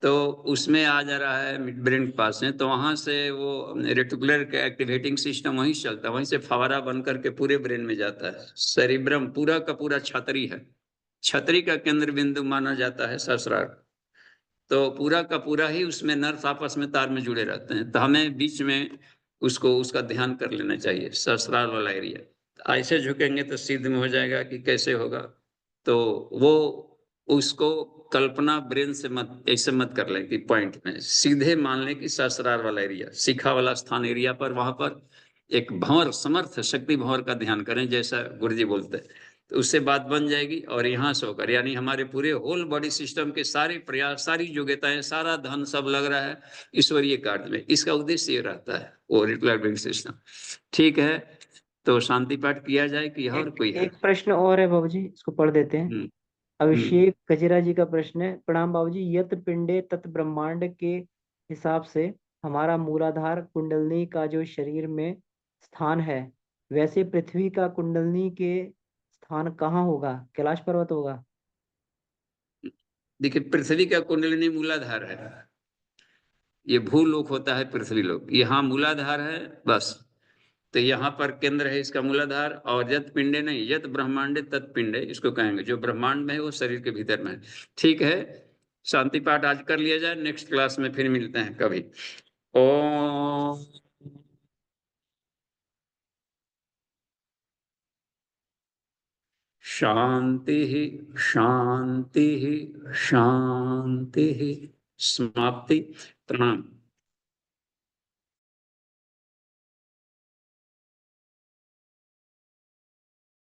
तो उसमें आ जा रहा है मिड ब्रेन के पास में, तो वहां से वो रेटिकुलर का एक्टिवेटिंग सिस्टम वहीं से चलता है, वहीं से फवारा बन करके पूरे ब्रेन में जाता है। सेरिब्रम पूरा का पूरा छतरी है, छतरी का केंद्र बिंदु माना जाता है सहस्रार, तो पूरा का पूरा ही उसमें नर्व आपस में तार में जुड़े रहते हैं, तो हमें बीच में उसको उसका ध्यान कर लेना चाहिए, सहस्रार वाला एरिया। ऐसे झुकेंगे तो सिद्ध में हो जाएगा कि कैसे होगा, तो वो उसको कल्पना ब्रेन से मत ऐसे मत कर लें कि पॉइंट में, सीधे मान लें कि सहस्रार वाला एरिया, शिखा वाला स्थान एरिया पर, वहां पर एक भंवर, समर्थ शक्ति भंवर का ध्यान करें जैसा गुरुजी बोलते हैं, तो उससे बात बन जाएगी। और यहाँ से होकर यानी हमारे पूरे होल बॉडी सिस्टम के सारे प्रयास, सारी योग्यताएं, सारा धन सब लग रहा है ईश्वरीय कार्य में, इसका उद्देश्य ये रहता है वो रेटिकुलर ब्रेन सिस्टम। ठीक है, तो शांति पाठ किया जाए कि और कोई है? एक प्रश्न और है बाबूजी, इसको पढ़ देते हैं। हम्म, अभिषेक गजेरा जी का प्रश्न है, प्रणाम बाबूजी, यत पिंडे तत् ब्रह्मांड के हिसाब से हमारा मूलाधार कुंडलनी का जो शरीर में स्थान है, वैसे पृथ्वी का कुंडलनी के स्थान कहाँ होगा? कैलाश पर्वत होगा? देखिए पृथ्वी का कुंडलिनी मूलाधार है, ये भूलोक होता है पृथ्वी लोक, यहाँ मूलाधार है बस, तो यहाँ पर केंद्र है इसका मूलाधार। और यत पिंडे नहीं, यत ब्रह्मांडे तत्पिंडे इसको कहेंगे, जो ब्रह्मांड में है वो शरीर के भीतर में है। ठीक है, शांति पाठ आज कर लिया जाए, नेक्स्ट क्लास में फिर मिलते हैं कभी। ओम शांति शांति शांति। समाप्ति। प्रणाम।